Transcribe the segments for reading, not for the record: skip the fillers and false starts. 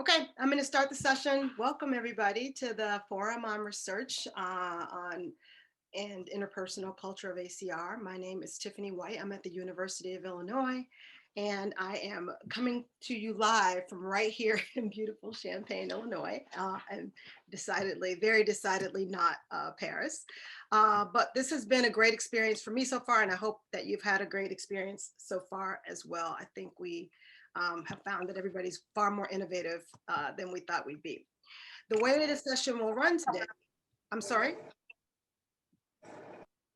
Okay, I'm going to start the session. Welcome everybody to the Forum on Research and Interpersonal Culture of ACR. My name is Tiffany White. I'm at the University of Illinois, and I am coming to you live from right here in beautiful Champaign, Illinois, and very decidedly not Paris. But this has been a great experience for me so far, and I hope that you've had a great experience so far as well. I think we have found that everybody's far more innovative than we thought we'd be. The way the session will run today, I'm sorry.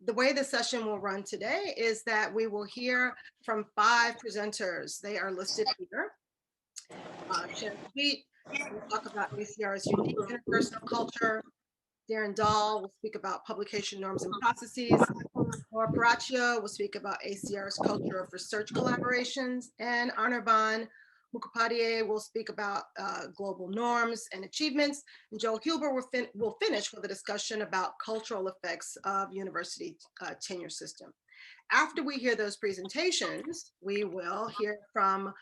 The way the session will run today is that we will hear from 5 presenters. They are listed here. Sharon Sweet will talk about ACR's unique interpersonal culture. Darren Dahl will speak about publication norms and processes. Laura Paracchio will speak about ACR's culture of research collaborations, and Anirban Mukhopadhyay will speak about global norms and achievements, and Joel Huber will finish with a discussion about cultural effects of university tenure system. After we hear those presentations, we will hear from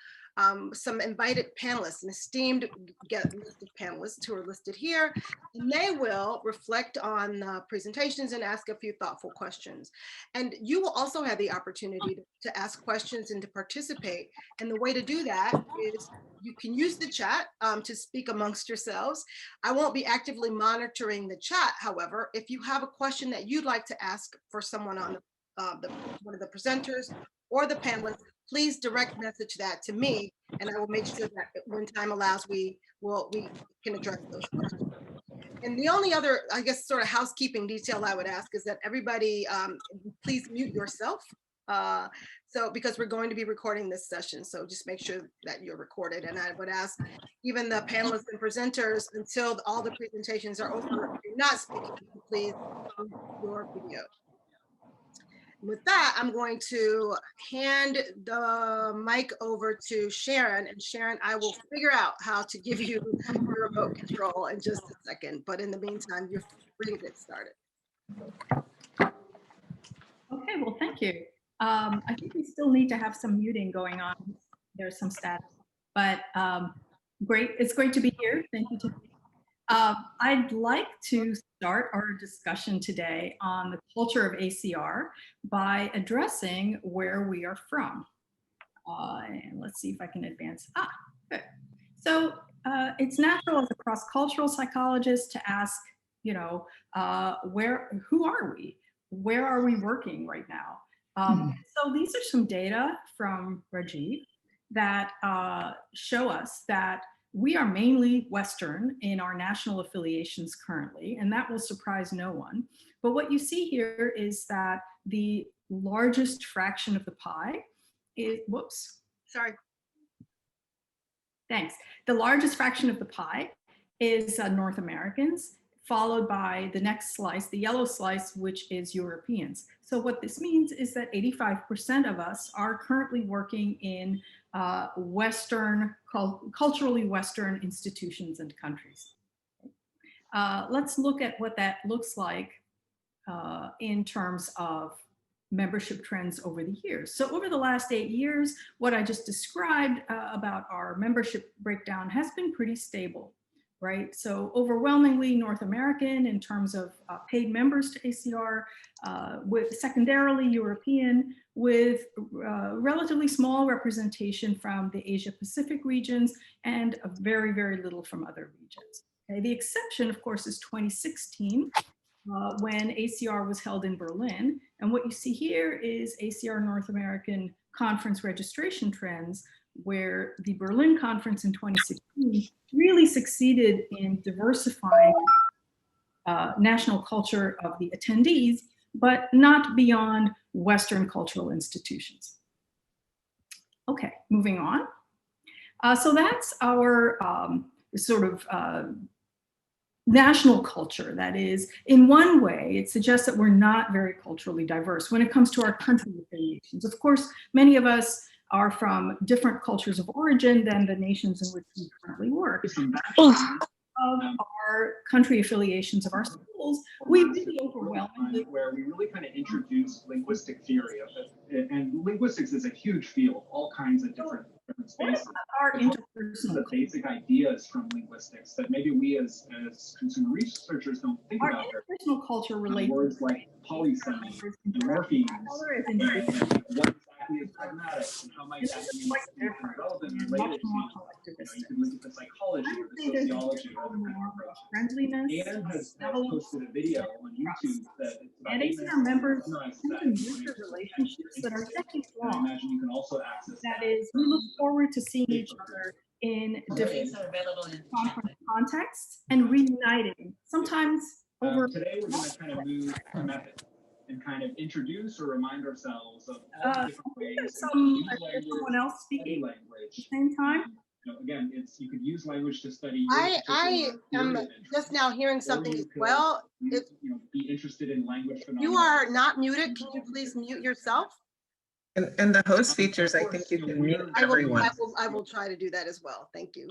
some invited panelists, an esteemed list of panelists who are listed here, and they will reflect on presentations and ask a few thoughtful questions. And you will also have the opportunity to ask questions and to participate. And the way to do that is you can use the chat to speak amongst yourselves. I won't be actively monitoring the chat. However, if you have a question that you'd like to ask for someone on one of the presenters or the panelists, please direct message that to me, and I will make sure that when time allows, we can address those questions. And the only other, I guess, sort of housekeeping detail I would ask is that everybody, please mute yourself. So because we're going to be recording this session, so just make sure that you're recorded. And I would ask even the panelists and presenters, until all the presentations are over, if you're not speaking, please mute your video. With that, I'm going to hand the mic over to Sharon. And Sharon, I will figure out how to give you your remote control in just a second. But in the meantime, you're free to get started. Okay, well, thank you. I think we still need to have some muting going on. There's some static, but great. It's great to be here. Thank you, Tiffany. I'd like to start our discussion today on the culture of ACR by addressing where we are from. And let's see if I can advance. Good. So it's natural as a cross-cultural psychologist to ask, who are we? Where are we working right now? So these are some data from Rajiv that show us that we are mainly Western in our national affiliations currently, and that will surprise no one. But what you see here is that the largest fraction of the pie is, Thanks. The largest fraction of the pie is North Americans, followed by the next slice, the yellow slice, which is Europeans. So what this means is that 85% of us are currently working in culturally Western institutions and countries. Let's look at what that looks like in terms of membership trends over the years. So over the last 8 years, what I just described about our membership breakdown has been pretty stable, right? So overwhelmingly North American in terms of paid members to ACR, with secondarily European, with relatively small representation from the Asia Pacific regions, and very, very little from other regions. Okay? The exception, of course, is 2016, when ACR was held in Berlin. And what you see here is ACR North American conference registration trends, where the Berlin conference in 2016 really succeeded in diversifying national culture of the attendees, but not beyond Western cultural institutions. Okay, moving on. So that's our national culture. That is, in one way, it suggests that we're not very culturally diverse when it comes to our country affiliations. Of course, many of us are from different cultures of origin than the nations in which we currently work. Of our country affiliations of our schools, We really overwhelmingly where we really kind of introduced linguistic theory of it. And linguistics is a huge field, all kinds of different spaces. our But what are interpersonal the basic ideas from linguistics that maybe we as consumer researchers don't think our about? interpersonal culture relates Words like polysemy and morphemes, and what exactly is pragmatic, and how might that be relevant and related to, you can look at the psychology or the sociology or other kind of approaches. friendliness. Anne has posted a video on YouTube that And ACR members tend to nurture relationships that are decades I long. imagine you can also access That is, we look forward to seeing each other in different conference contexts and reuniting, sometimes over. Today we're going to kind of move a method and kind of introduce or remind ourselves of all the different ways Someone else speaking language. at the same time. Again, you could use language to study. I am just now hearing something as well. Be interested in language phenomena. You are not muted. Can you please mute yourself? And the host features, I think you can mute everyone. I will try to do that as well. Thank you.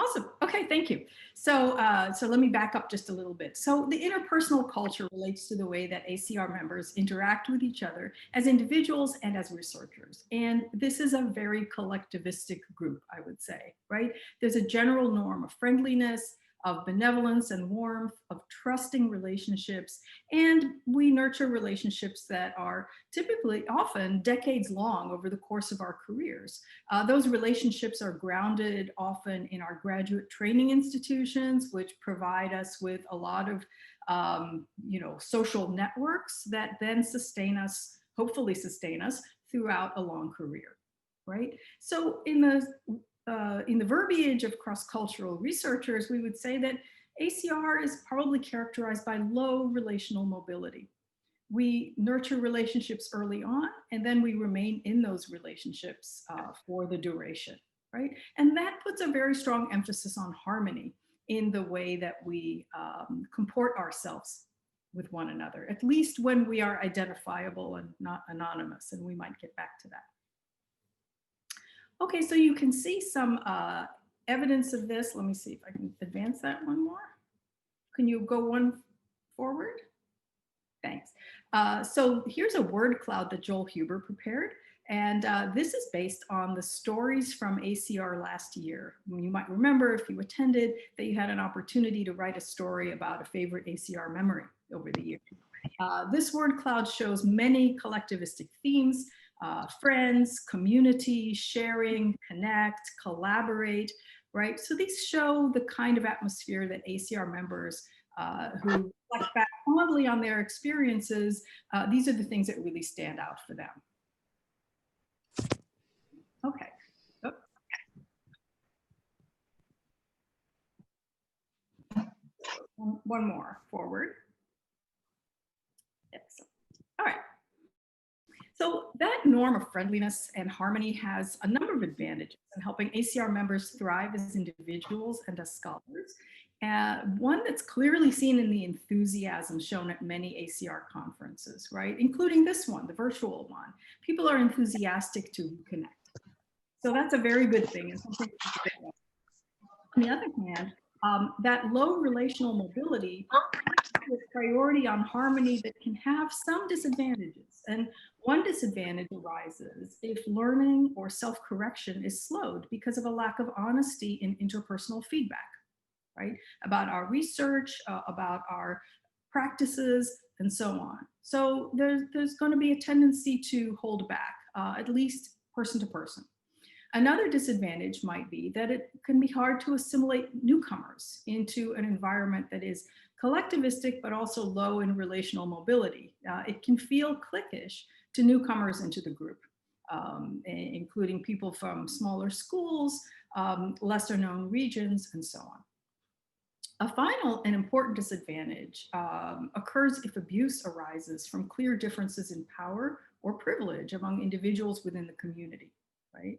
Awesome. Okay, thank you. So let me back up just a little bit. So the interpersonal culture relates to the way that ACR members interact with each other as individuals and as researchers. And this is a very collectivistic group, I would say, right? There's a general norm of friendliness, of benevolence and warmth, of trusting relationships, and we nurture relationships that are typically often decades long over the course of our careers. Those relationships are grounded often in our graduate training institutions, which provide us with a lot of social networks that then sustain us, hopefully sustain us throughout a long career, right? So in the verbiage of cross-cultural researchers, we would say that ACR is probably characterized by low relational mobility. We nurture relationships early on, and then we remain in those relationships for the duration, right? And that puts a very strong emphasis on harmony in the way that we comport ourselves with one another, at least when we are identifiable and not anonymous, and we might get back to that. Okay, so you can see some evidence of this. Let me see if I can advance that one more. Can you go one forward? Thanks. So here's a word cloud that Joel Huber prepared. And this is based on the stories from ACR last year. You might remember, if you attended, that you had an opportunity to write a story about a favorite ACR memory over the year. This word cloud shows many collectivistic themes: friends, community, sharing, connect, collaborate, right? So these show the kind of atmosphere that ACR members who reflect back fondly on their experiences, these are the things that really stand out for them. Okay. One more forward. Excellent. All right. So that norm of friendliness and harmony has a number of advantages in helping ACR members thrive as individuals and as scholars. One that's clearly seen in the enthusiasm shown at many ACR conferences, right? Including this one, the virtual one. People are enthusiastic to connect. So that's a very good thing. And something on the other hand, that low relational mobility with priority on harmony that can have some disadvantages. And one disadvantage arises if learning or self-correction is slowed because of a lack of honesty in interpersonal feedback, right? About our research, about our practices, and so on. So there's going to be a tendency to hold back, at least person to person. Another disadvantage might be that it can be hard to assimilate newcomers into an environment that is collectivistic, but also low in relational mobility. It can feel cliquish to newcomers into the group, including people from smaller schools, lesser known regions, and so on. A final and important disadvantage occurs if abuse arises from clear differences in power or privilege among individuals within the community. Right?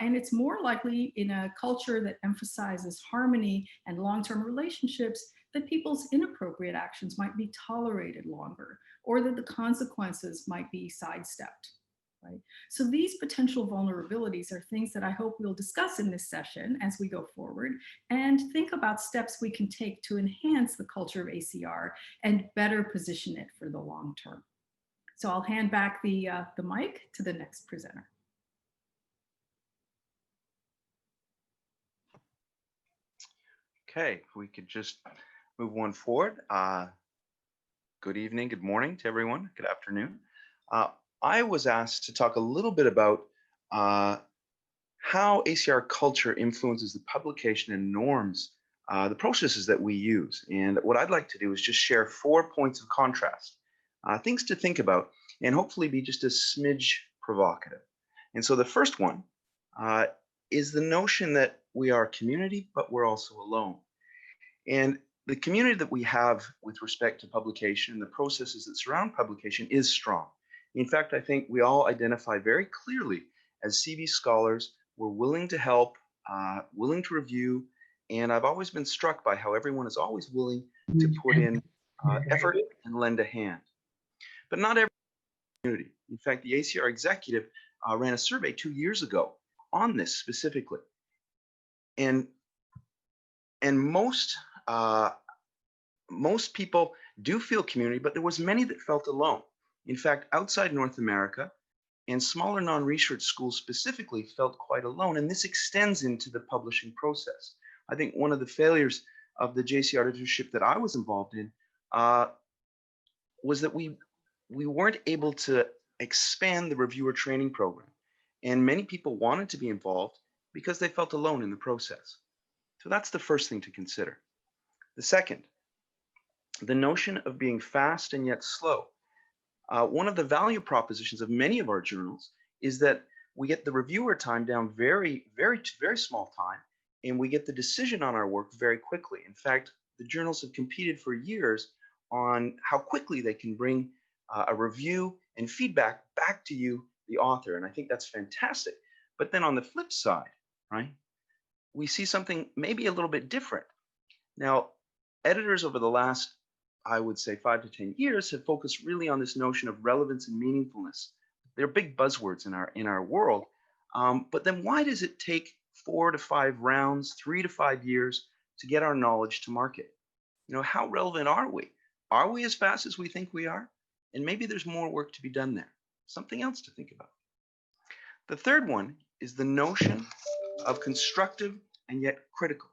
And it's more likely in a culture that emphasizes harmony and long-term relationships that people's inappropriate actions might be tolerated longer, or that the consequences might be sidestepped, right? So these potential vulnerabilities are things that I hope we'll discuss in this session as we go forward and think about steps we can take to enhance the culture of ACR and better position it for the long term. So I'll hand back the mic to the next presenter. Okay, if we could just move one forward. Good evening, good morning to everyone, good afternoon. I was asked to talk a little bit about how ACR culture influences the publication and norms, the processes that we use. And what I'd like to do is just share 4 points of contrast, things to think about, and hopefully be just a smidge provocative. And so the first one is the notion that we are a community, but we're also alone. And the community that we have with respect to publication and the processes that surround publication is strong. In fact, I think we all identify very clearly as CV scholars, we're willing to help, willing to review, and I've always been struck by how everyone is always willing to put in effort and lend a hand. But not every community. In fact, the ACR executive ran a survey 2 years ago on this specifically. And most people do feel community, but there was many that felt alone. In fact, outside North America and smaller non-research schools specifically felt quite alone, and this extends into the publishing process. I think one of the failures of the JCR editorship that I was involved in was that we weren't able to expand the reviewer training program, and many people wanted to be involved because they felt alone in the process. So that's the first thing to consider. The second, the notion of being fast and yet slow. One of the value propositions of many of our journals is that we get the reviewer time down very small time, and we get the decision on our work very quickly. In fact, the journals have competed for years on how quickly they can bring a review and feedback back to you, the author, and I think that's fantastic. But then on the flip side, right, we see something maybe a little bit different. Now, editors over the last, I would say, 5 to 10 years have focused really on this notion of relevance and meaningfulness. They're big buzzwords in our world. But then why does it take 4 to 5 rounds, 3 to 5 years to get our knowledge to market? You know, how relevant are we? Are we as fast as we think we are? And maybe there's more work to be done there. Something else to think about. The third one is the notion of constructive and yet critical.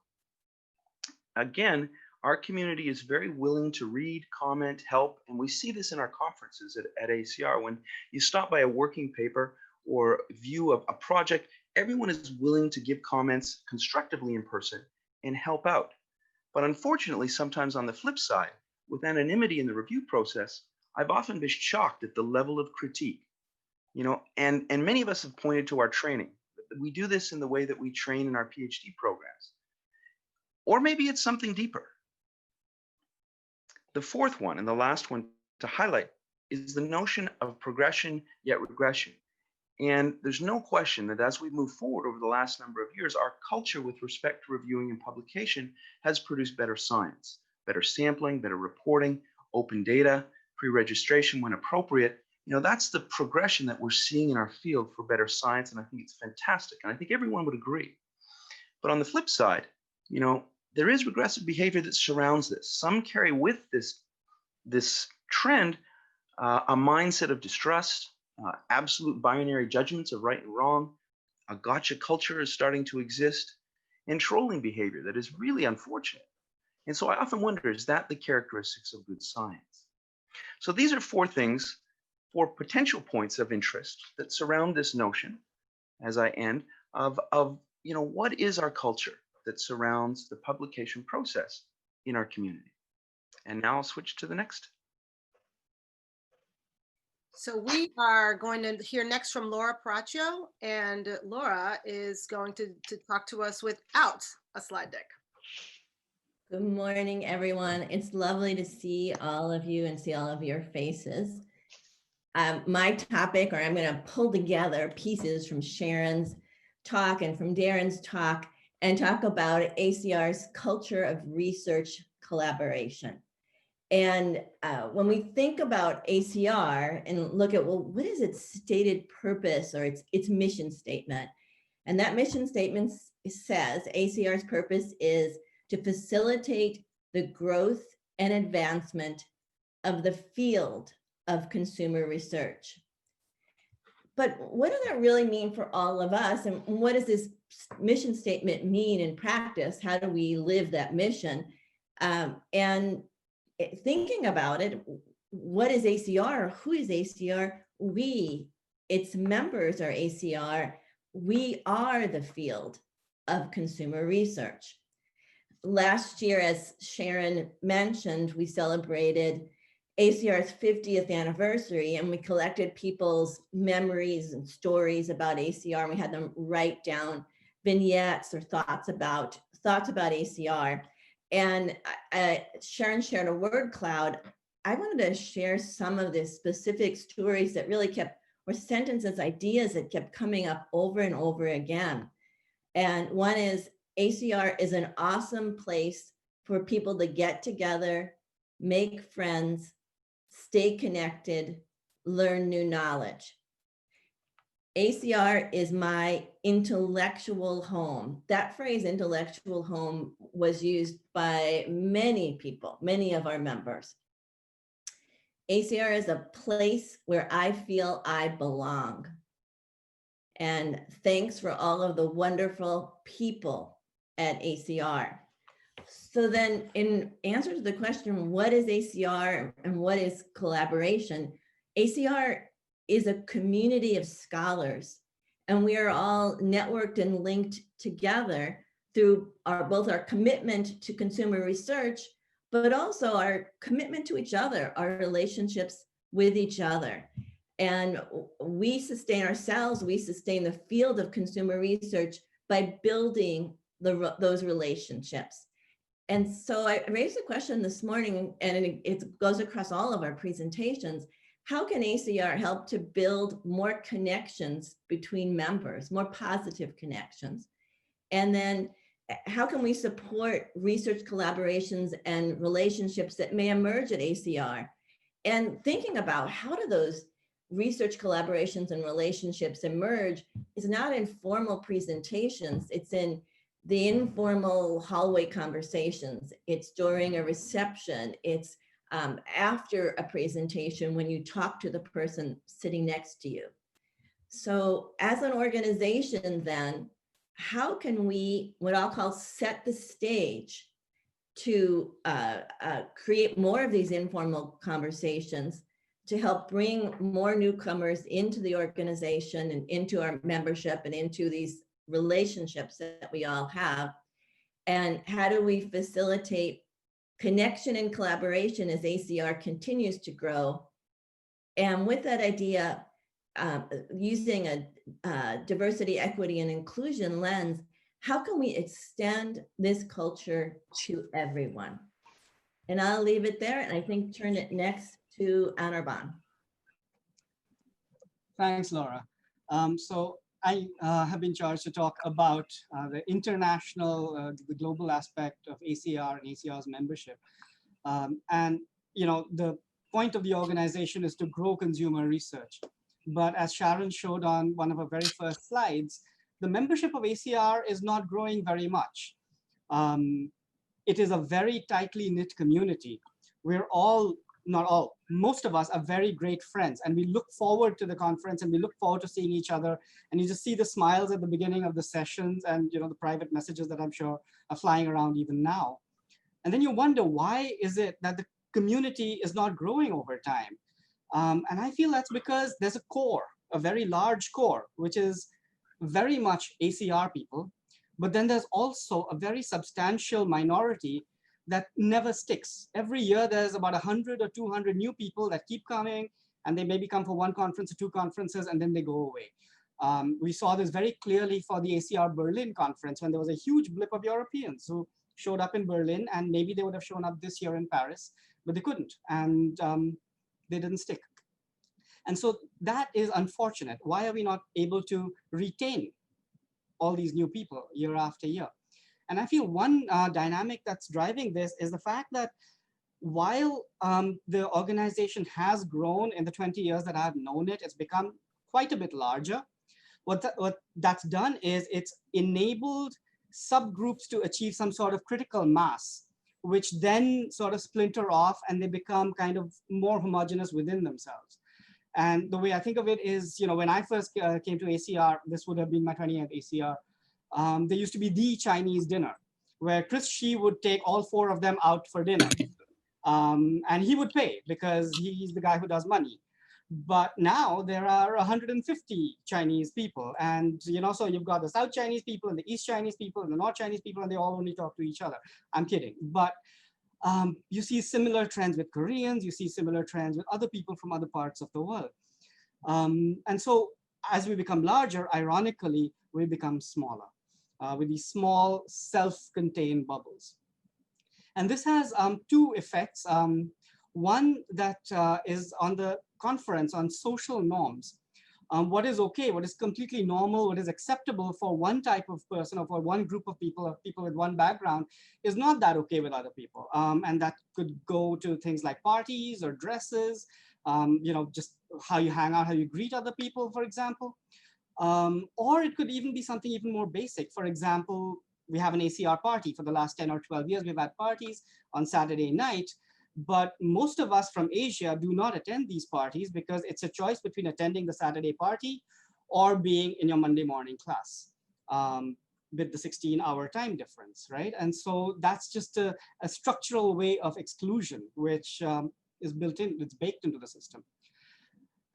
Again, our community is very willing to read, comment, help, and we see this in our conferences at ACR. When you stop by a working paper or view of a project, everyone is willing to give comments constructively in person and help out. But unfortunately, sometimes on the flip side, with anonymity in the review process, I've often been shocked at the level of critique. You know, and many of us have pointed to our training. We do this in the way that we train in our PhD programs. Or maybe it's something deeper. The fourth one, and the last one to highlight, is the notion of progression yet regression. And there's no question that as we move forward over the last number of years, our culture with respect to reviewing and publication has produced better science, better sampling, better reporting, open data, pre-registration when appropriate. You know, that's the progression that we're seeing in our field for better science, and I think it's fantastic, and I think everyone would agree. But on the flip side, you know, there is regressive behavior that surrounds this. Some carry with this trend a mindset of distrust, absolute binary judgments of right and wrong, a gotcha culture is starting to exist, and trolling behavior that is really unfortunate. And so I often wonder, is that the characteristics of good science? So these are 4 things, 4 potential points of interest that surround this notion, as I end, of you know, what is our culture that surrounds the publication process in our community. And now I'll switch to the next. So we are going to hear next from Laura Paracchio, and Laura is going to talk to us without a slide deck. Good morning, everyone. It's lovely to see all of you and see all of your faces. My topic, or I'm going to pull together pieces from Sharon's talk and from Darren's talk and talk about ACR's culture of research collaboration. And when we think about ACR and look at, well, what is its stated purpose or its mission statement? And that mission statement says ACR's purpose is to facilitate the growth and advancement of the field of consumer research. But what does that really mean for all of us? And what does this mission statement mean in practice? How do we live that mission? And thinking about it, what is ACR? Who is ACR? We, its members are ACR. We are the field of consumer research. Last year, as Sharon mentioned, we celebrated ACR's 50th anniversary, and we collected people's memories and stories about ACR. And we had them write down vignettes or thoughts about ACR. And Sharon shared a word cloud. I wanted to share some of the specific stories that really or sentences, ideas that kept coming up over and over again. And one is, ACR is an awesome place for people to get together, make friends, stay connected, learn new knowledge. ACR is my intellectual home. That phrase, intellectual home, was used by many people, many of our members. ACR is a place where I feel I belong. And thanks for all of the wonderful people at ACR. So then, in answer to the question, what is ACR and what is collaboration? ACR is a community of scholars, and we are all networked and linked together through both our commitment to consumer research, but also our commitment to each other, our relationships with each other. And we sustain ourselves, we sustain the field of consumer research by building those relationships. And so I raised a question this morning, and it goes across all of our presentations. How can ACR help to build more connections between members, more positive connections? And then how can we support research collaborations and relationships that may emerge at ACR? And thinking about how do those research collaborations and relationships emerge is not in formal presentations, it's in the informal hallway conversations. It's during a reception, it's after a presentation when you talk to the person sitting next to you. So as an organization then, how can we, what I'll call, set the stage to create more of these informal conversations to help bring more newcomers into the organization and into our membership and into these relationships that we all have? And how do we facilitate connection and collaboration as ACR continues to grow? And with that idea, using a diversity, equity, and inclusion lens, how can we extend this culture to everyone? And I'll leave it there, and I think turn it next to Anirban. Thanks, Laura. So I have been charged to talk about the international, the global aspect of ACR and ACR's membership. And the point of the organization is to grow consumer research. But as Sharon showed on one of her very first slides, the membership of ACR is not growing very much. It is a very tightly knit community. We're all, not all, most of us are very great friends, and we look forward to the conference and we look forward to seeing each other. And you just see the smiles at the beginning of the sessions and the private messages that I'm sure are flying around even now. And then you wonder, why is it that the community is not growing over time? And I feel that's because there's a core, a very large core, which is very much ACR people. But then there's also a very substantial minority that never sticks. Every year, there's about 100 or 200 new people that keep coming, and they maybe come for one conference or two conferences, and then they go away. We saw this very clearly for the ACR Berlin conference, when there was a huge blip of Europeans who showed up in Berlin, and maybe they would have shown up this year in Paris, but they couldn't, and they didn't stick. And so that is unfortunate. Why are we not able to retain all these new people year after year? And I feel one dynamic that's driving this is the fact that while the organization has grown in the 20 years that I've known it, it's become quite a bit larger. What that's done is it's enabled subgroups to achieve some sort of critical mass, which then sort of splinter off and they become kind of more homogeneous within themselves. And the way I think of it is, you know, when I first came to ACR, this would have been my 20th ACR, there used to be the Chinese dinner, where Chris Shi would take all 4 of them out for dinner. And he would pay because he's the guy who does money. But now there are 150 Chinese people. And, you know, so you've got the South Chinese people and the East Chinese people and the North Chinese people, and they all only talk to each other. I'm kidding. But you see similar trends with Koreans, you see similar trends with other people from other parts of the world. And so as we become larger, ironically, we become smaller with these small self-contained bubbles. And this has 2 effects. One that is on the conference on social norms. What is okay, what is completely normal, what is acceptable for one type of person or for one group of people with one background is not that okay with other people. And that could go to things like parties or dresses, you know, just how you hang out, how you greet other people, for example. Or it could even be something even more basic. For example, we have an ACR party. For the last 10 or 12 years, we've had parties on Saturday night. But most of us from Asia do not attend these parties because it's a choice between attending the Saturday party or being in your Monday morning class with the 16-hour time difference, right? And so that's just a structural way of exclusion, which is built in, it's baked into the system.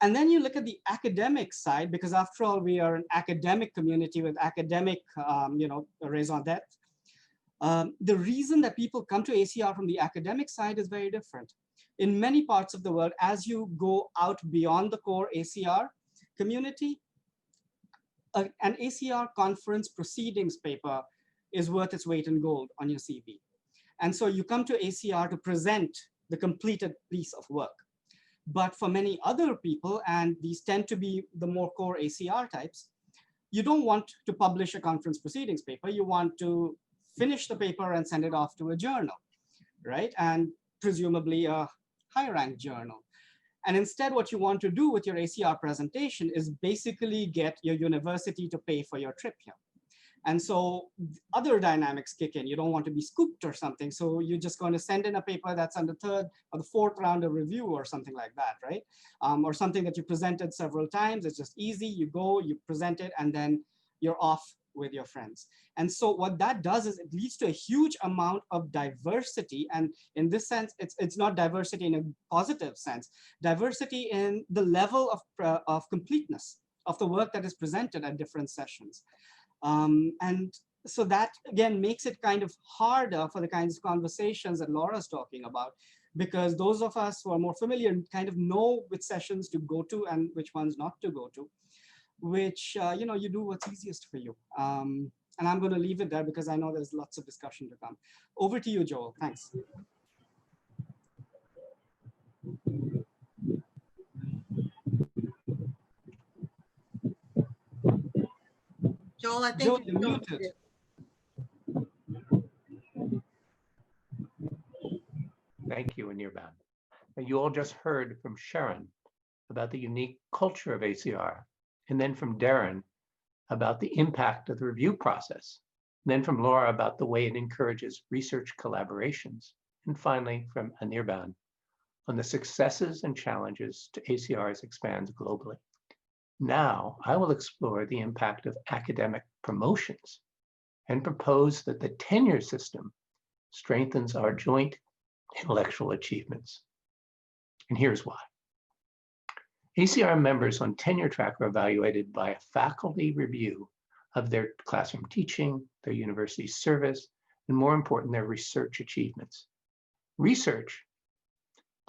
And then you look at the academic side, because after all, we are an academic community with academic, you know, raison d'etre. The reason that people come to ACR from the academic side is very different. In many parts of the world, as you go out beyond the core ACR community, an ACR conference proceedings paper is worth its weight in gold on your CV. And so you come to ACR to present the completed piece of work. But for many other people, and these tend to be the more core ACR types, you don't want to publish a conference proceedings paper. You want to finish the paper and send it off to a journal, right? And presumably a high-ranked journal. And instead, what you want to do with your ACR presentation is basically get your university to pay for your trip here. And so other dynamics kick in. You don't want to be scooped or something. So you're just going to send in a paper that's on the 3rd or the 4th round of review or something like that, right? Or something that you presented several times. It's just easy. You go, you present it, and then you're off with your friends. And so what that does is it leads to a huge amount of diversity. And in this sense, it's not diversity in a positive sense, diversity in the level of completeness of the work that is presented at different sessions. And so that, again, makes it kind of harder for the kinds of conversations that Laura's talking about, because those of us who are more familiar kind of know which sessions to go to and which ones not to go to, which, you know, you do what's easiest for you. And I'm going to leave it there because I know there's lots of discussion to come. Over to you, Joel. Thanks. Joel, I think Joel, you're muted. Thank you, Anirban. You all just heard from Sharon about the unique culture of ACR, and then from Darren about the impact of the review process, and then from Laura about the way it encourages research collaborations, and finally from Anirban on the successes and challenges to ACR as it expands globally. Now, I will explore the impact of academic promotions and propose that the tenure system strengthens our joint intellectual achievements. And here's why. ACR members on tenure track are evaluated by a faculty review of their classroom teaching, their university service, and more important, their research achievements. Research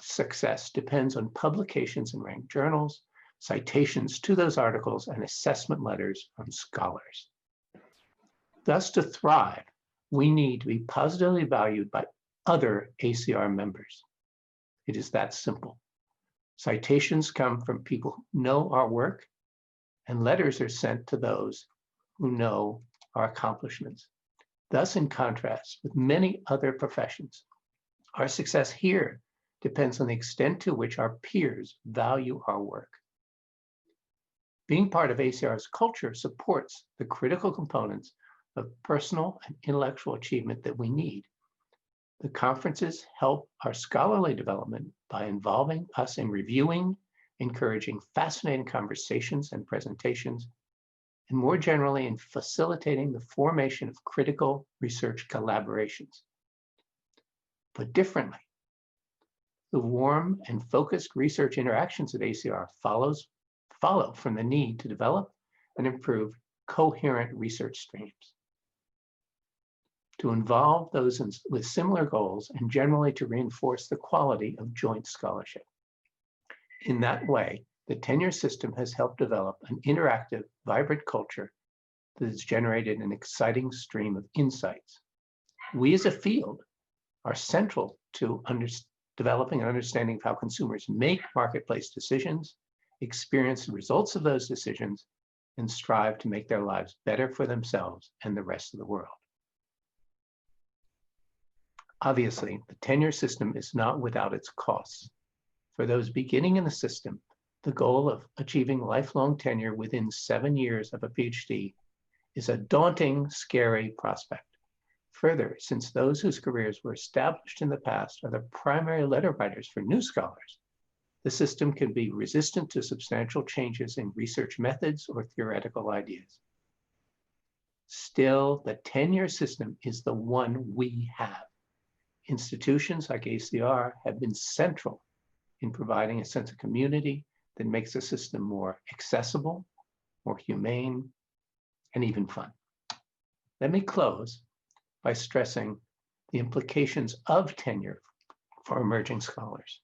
success depends on publications in ranked journals, citations to those articles, and assessment letters from scholars. Thus, to thrive, we need to be positively valued by other ACR members. It is that simple. Citations come from people who know our work, and letters are sent to those who know our accomplishments. Thus, in contrast with many other professions, Our success here depends on the extent to which our peers value our work. Being part of ACR's culture supports the critical components of personal and intellectual achievement that we need. The conferences help our scholarly development by involving us in reviewing, encouraging fascinating conversations and presentations, and more generally in facilitating the formation of critical research collaborations. Put differently, the warm and focused research interactions at ACR follow from the need to develop and improve coherent research streams, to involve those with similar goals, and generally to reinforce the quality of joint scholarship. In that way, the tenure system has helped develop an interactive, vibrant culture that has generated an exciting stream of insights. We as a field are central to developing an understanding of how consumers make marketplace decisions, experience the results of those decisions, and strive to make their lives better for themselves and the rest of the world. Obviously, the tenure system is not without its costs. For those beginning in the system, the goal of achieving lifelong tenure within 7 years of a PhD is a daunting, scary prospect. Further, since those whose careers were established in the past are the primary letter writers for new scholars, the system can be resistant to substantial changes in research methods or theoretical ideas. Still, the tenure system is the one we have. Institutions like ACR have been central in providing a sense of community that makes the system more accessible, more humane, and even fun. Let me close by stressing the implications of tenure for emerging scholars.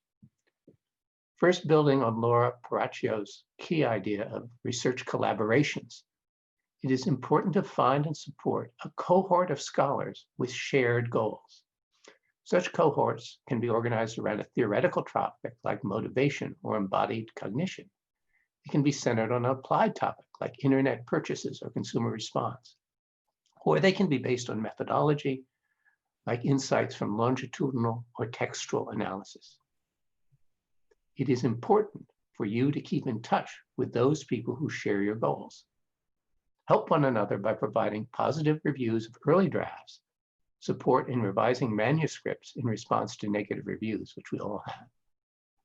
First, building on Laura Paraccio's key idea of research collaborations, it is important to find and support a cohort of scholars with shared goals. Such cohorts can be organized around a theoretical topic like motivation or embodied cognition. It can be centered on an applied topic like internet purchases or consumer response. Or they can be based on methodology like insights from longitudinal or textual analysis. It is important for you to keep in touch with those people who share your goals. Help one another by providing positive reviews of early drafts, support in revising manuscripts in response to negative reviews, which we all have,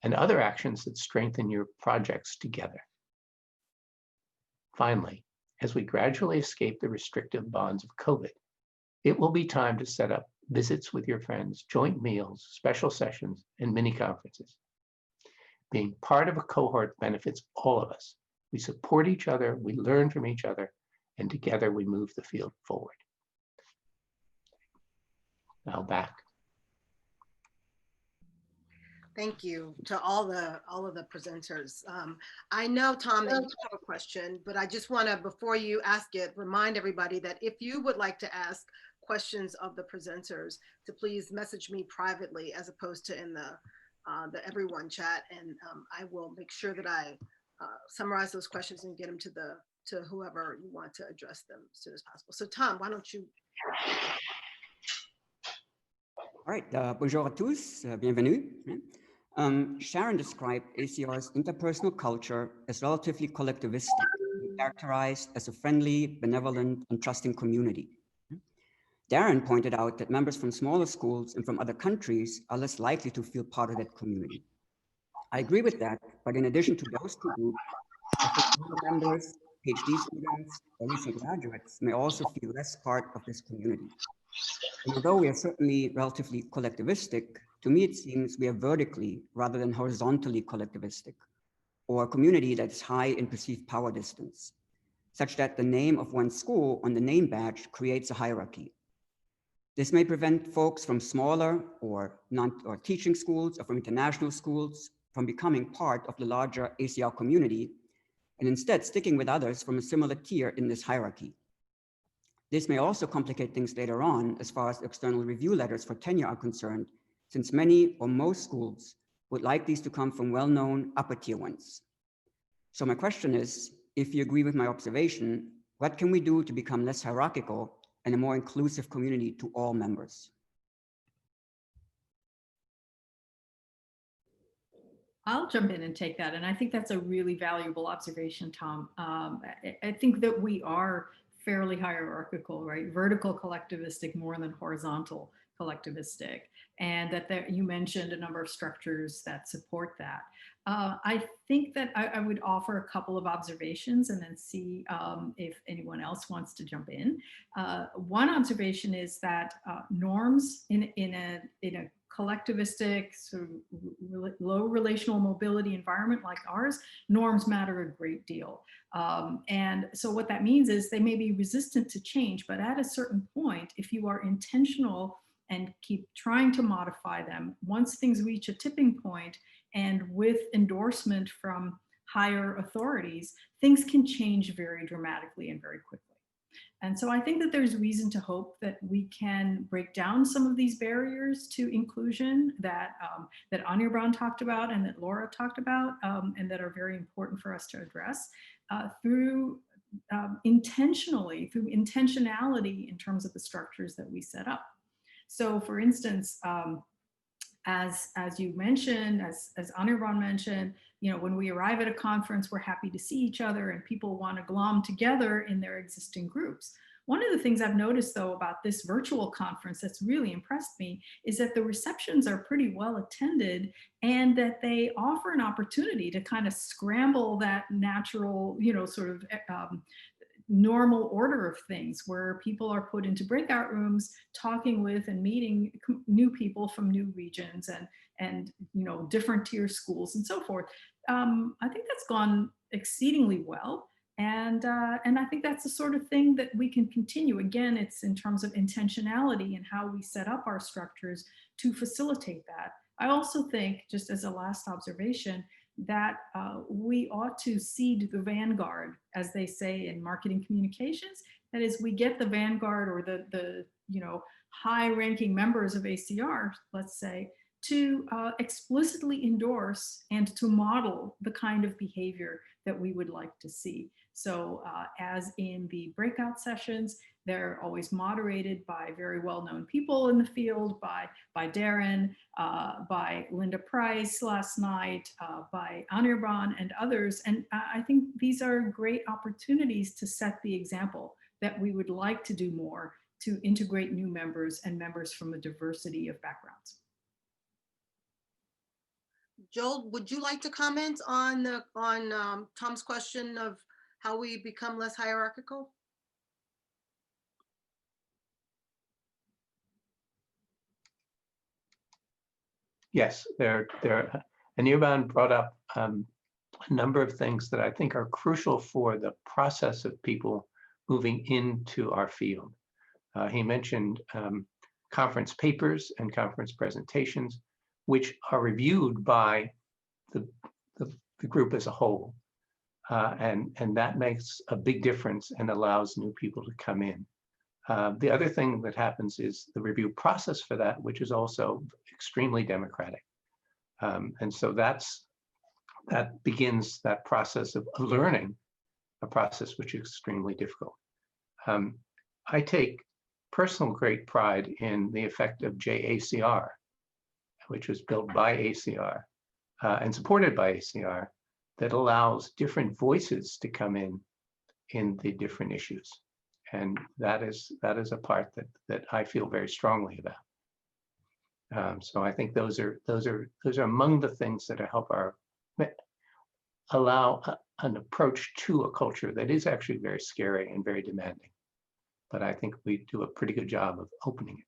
and other actions that strengthen your projects together. Finally, as we gradually escape the restrictive bonds of COVID, it will be time to set up visits with your friends, joint meals, special sessions, and mini conferences. Being part of a cohort benefits all of us. We support each other, we learn from each other, and together we move the field forward. Now back. Thank you to all of the presenters. I know, Tom, that you have a question, but I just want to, before you ask it, remind everybody that if you would like to ask questions of the presenters, to please message me privately as opposed to in the everyone chat, and I will make sure that I summarize those questions and get them to whoever you want to address them as soon as possible. So Tom, why don't you? All right, bonjour à tous, bienvenue. Sharon described ACR's interpersonal culture as relatively collectivistic, characterized as a friendly, benevolent, and trusting community. Darren pointed out that members from smaller schools and from other countries are less likely to feel part of that community. I agree with that, but in addition to those two groups, I think other members, PhD students, or recent graduates may also feel less part of this community. And although we are certainly relatively collectivistic, to me it seems we are vertically rather than horizontally collectivistic, or a community that is high in perceived power distance, such that the name of one school on the name badge creates a hierarchy. This may prevent folks from smaller or teaching schools or from international schools from becoming part of the larger ACR community, and instead sticking with others from a similar tier in this hierarchy. This may also complicate things later on as far as external review letters for tenure are concerned, since many or most schools would like these to come from well-known upper tier ones. So my question is, if you agree with my observation, what can we do to become less hierarchical and a more inclusive community to all members? I'll jump in and take that. And I think that's a really valuable observation, Tom. I think that we are fairly hierarchical, right? Vertical collectivistic more than horizontal collectivistic. And that there, you mentioned a number of structures that support that. I think that I would offer a couple of observations and then see if anyone else wants to jump in. One observation is that norms in a collectivistic, sort of low relational mobility environment like ours, norms matter a great deal. And so what that means is they may be resistant to change, but at a certain point, if you are intentional and keep trying to modify them, once things reach a tipping point and with endorsement from higher authorities, things can change very dramatically and very quickly. And so I think that there's reason to hope that we can break down some of these barriers to inclusion that, that Anirban talked about and that Laura talked about, and that are very important for us to address through intentionality in terms of the structures that we set up. So for instance, as you mentioned, as Anirban mentioned, you know, when we arrive at a conference, we're happy to see each other and people want to glom together in their existing groups. One of the things I've noticed though about this virtual conference that's really impressed me is that the receptions are pretty well attended and that they offer an opportunity to kind of scramble that natural, you know, sort of normal order of things where people are put into breakout rooms talking with and meeting new people from new regions and you know, different tier schools and so forth. I think that's gone exceedingly well. And I think that's the sort of thing that we can continue. Again, it's in terms of intentionality and how we set up our structures to facilitate that. I also think, just as a last observation, that we ought to seed the vanguard, as they say in marketing communications. That is, we get the vanguard or the you know, high-ranking members of ACR, let's say, to explicitly endorse and to model the kind of behavior that we would like to see. So as in the breakout sessions, they're always moderated by very well-known people in the field, by Darren, by Linda Price last night, by Anirban and others. And I think these are great opportunities to set the example that we would like to do more to integrate new members and members from a diversity of backgrounds. Joel, would you like to comment on Tom's question of how we become less hierarchical? Yes, Anirban brought up a number of things that I think are crucial for the process of people moving into our field. He mentioned conference papers and conference presentations, which are reviewed by the group as a whole. And that makes a big difference and allows new people to come in. The other thing that happens is the review process for that, which is also extremely democratic. And so that begins that process of learning, a process which is extremely difficult. I take personal great pride in the effect of JACR, which was built by ACR and supported by ACR, that allows different voices to come in the different issues. And that is a part that I feel very strongly about. So I think those are among the things that help allow an approach to a culture that is actually very scary and very demanding. But I think we do a pretty good job of opening it.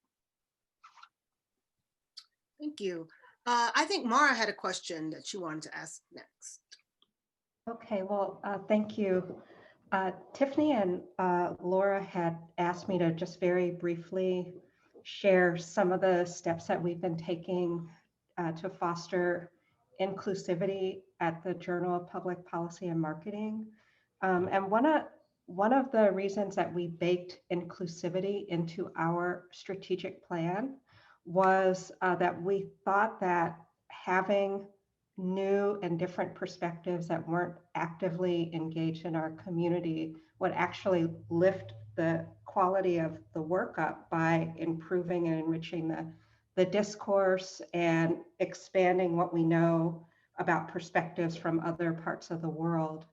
Thank you. I think Mara had a question that she wanted to ask next. Okay, well, thank you. Tiffany and Laura had asked me to just very briefly share some of the steps that we've been taking to foster inclusivity at the Journal of Public Policy and Marketing. And one of the reasons that we baked inclusivity into our strategic plan was that we thought that having new and different perspectives that weren't actively engaged in our community would actually lift the quality of the work up by improving and enriching the discourse and expanding what we know about perspectives from other parts of the world.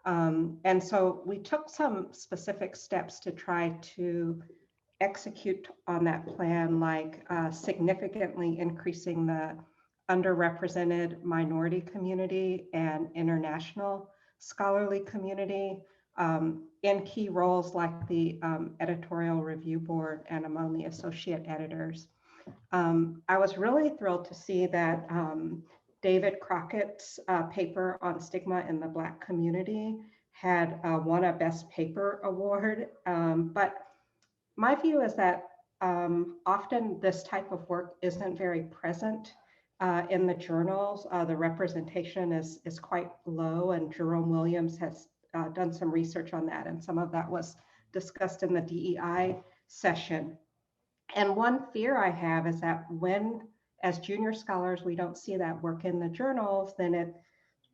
And so we took some specific steps to try to execute on that plan, like significantly increasing the underrepresented minority community and international scholarly community in key roles like the editorial review board and among the associate editors. I was really thrilled to see that David Crockett's paper on stigma in the Black community had won a Best Paper award. But my view is that often this type of work isn't very present in the journals. The representation is quite low, and Jerome Williams has done some research on that, and some of that was discussed in the DEI session. And one fear I have is that when, as junior scholars, we don't see that work in the journals, then it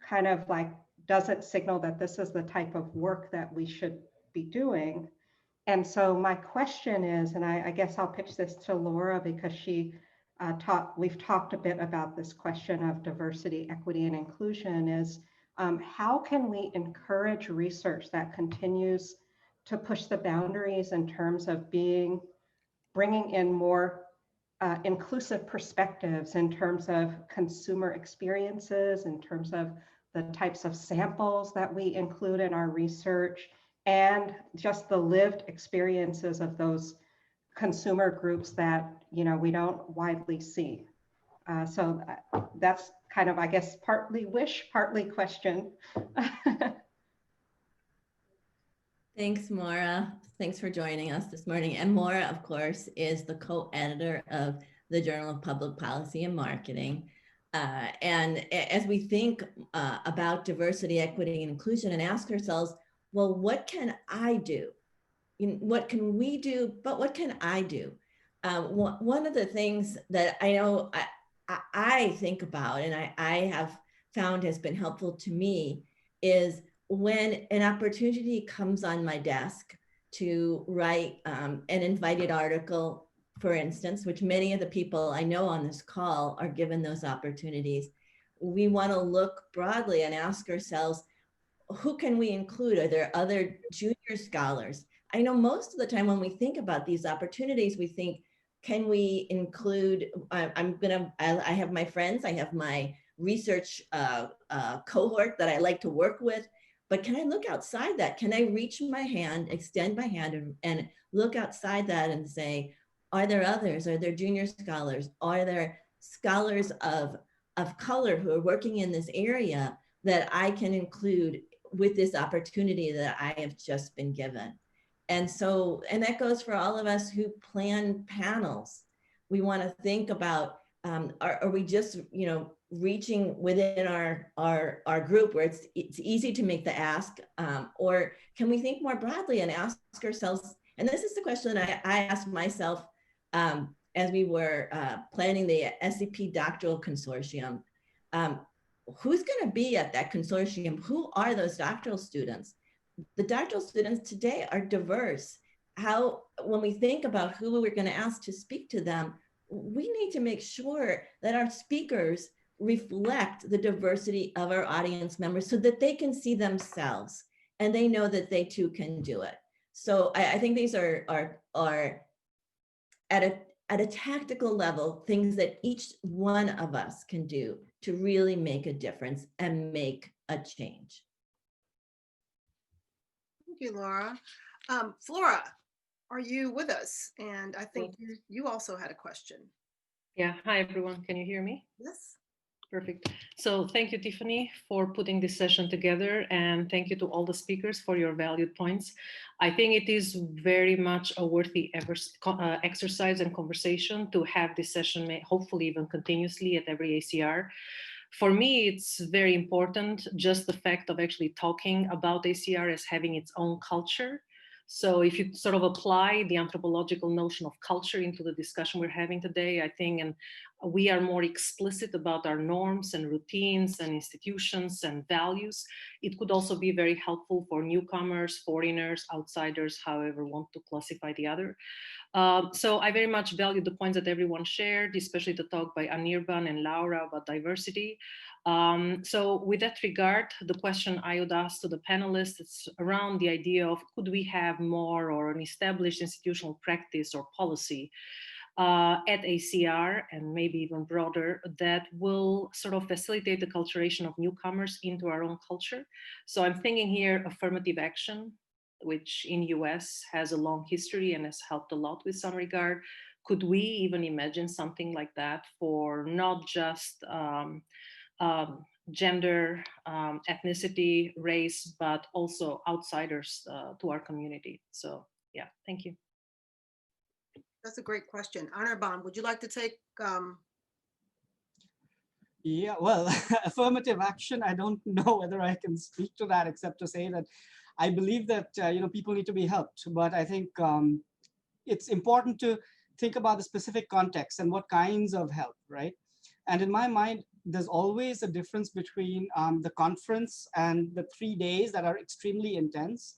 kind of like doesn't signal that this is the type of work that we should be doing. And so my question is, and I guess I'll pitch this to Laura because we've talked a bit about this question of diversity, equity, and inclusion, is how can we encourage research that continues to push the boundaries in terms of bringing in more inclusive perspectives in terms of consumer experiences, in terms of the types of samples that we include in our research, and just the lived experiences of those consumer groups that we don't widely see. So that's kind of, I guess, partly wish, partly question. Thanks, Maura. Thanks for joining us this morning. And Maura, of course, is the co-editor of the Journal of Public Policy and Marketing. And as we think about diversity, equity, and inclusion and ask ourselves, well, what can I do? What can we do, but what can I do? One of the things that I know I think about and I have found has been helpful to me is when an opportunity comes on my desk to write an invited article, for instance, which many of the people I know on this call are given those opportunities, we want to look broadly and ask ourselves, who can we include? Are there other junior scholars? I know most of the time when we think about these opportunities, we think, can we include, I have my friends, I have my research cohort that I like to work with, but can I look outside that? Can I reach my hand, extend my hand and look outside that and say, are there others? Are there junior scholars? Are there scholars of color who are working in this area that I can include with this opportunity that I have just been given? And so, and that goes for all of us who plan panels. We want to think about, are we just, reaching within our group where it's easy to make the ask, or can we think more broadly and ask ourselves, and this is the question I asked myself as we were planning the SCP doctoral consortium, who's going to be at that consortium? Who are those doctoral students? The doctoral students today are diverse. When we think about who we're going to ask to speak to them, we need to make sure that our speakers reflect the diversity of our audience members so that they can see themselves and they know that they too can do it. So I think these are at a tactical level, things that each one of us can do to really make a difference and make a change. Thank you, Laura. Flora, are you with us? And I think you also had a question. Yeah, hi everyone, can you hear me? Yes. Perfect. So thank you, Tiffany, for putting this session together, and thank you to all the speakers for your valued points. I think it is very much a worthy exercise and conversation to have this session, hopefully even continuously at every ACR. For me, it's very important, just the fact of actually talking about ACR as having its own culture. So if you sort of apply the anthropological notion of culture into the discussion we're having today, I think, and we are more explicit about our norms and routines and institutions and values, it could also be very helpful for newcomers, foreigners, outsiders, however want to classify the other. So I very much value the points that everyone shared, especially the talk by Anirban and Laura about diversity. So with that regard, the question I would ask to the panelists is around the idea of could we have more or an established institutional practice or policy at ACR and maybe even broader that will sort of facilitate the culturation of newcomers into our own culture. So I'm thinking here affirmative action, which in US has a long history and has helped a lot with some regard. Could we even imagine something like that for not just gender, ethnicity, race, but also outsiders to our community? So yeah, thank you. That's a great question. Anirban, would you like to take? Yeah, well, affirmative action, I don't know whether I can speak to that except to say that I believe that people need to be helped, but I think it's important to think about the specific context and what kinds of help, right? And in my mind, there's always a difference between the conference and the 3 days that are extremely intense,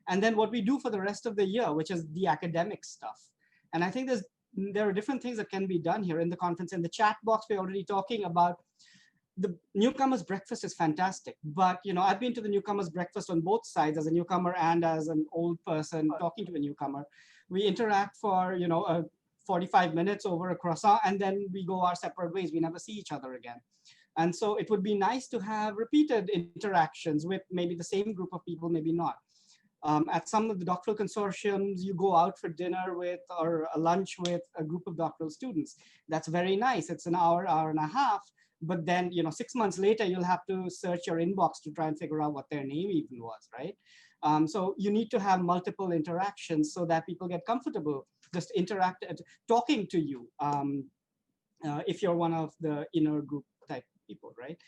and then what we do for the rest of the year, which is the academic stuff. And I think there are different things that can be done here in the conference. In the chat box, we're already talking about the newcomers breakfast is fantastic, but I've been to the newcomers breakfast on both sides as a newcomer and as an old person talking to a newcomer. We interact for 45 minutes over a croissant, and then we go our separate ways. We never see each other again. And so it would be nice to have repeated interactions with maybe the same group of people, maybe not. At some of the doctoral consortiums, you go out for dinner with or a lunch with a group of doctoral students. That's very nice. It's an hour, hour and a half. But then, 6 months later, you'll have to search your inbox to try and figure out what their name even was, right? So you need to have multiple interactions so that people get comfortable just talking to you if you're one of the inner group type people, right?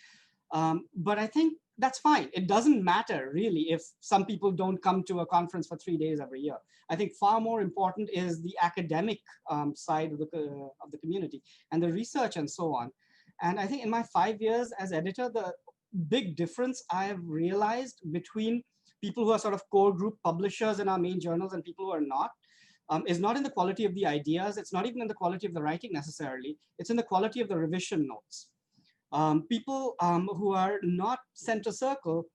But I think that's fine. It doesn't matter really if some people don't come to a conference for 3 days every year. I think far more important is the academic side of the community and the research and so on. And I think in my 5 years as editor, the big difference I have realized between people who are sort of core group publishers in our main journals and people who are not, is not in the quality of the ideas. It's not even in the quality of the writing necessarily. It's in the quality of the revision notes. People who are not center circle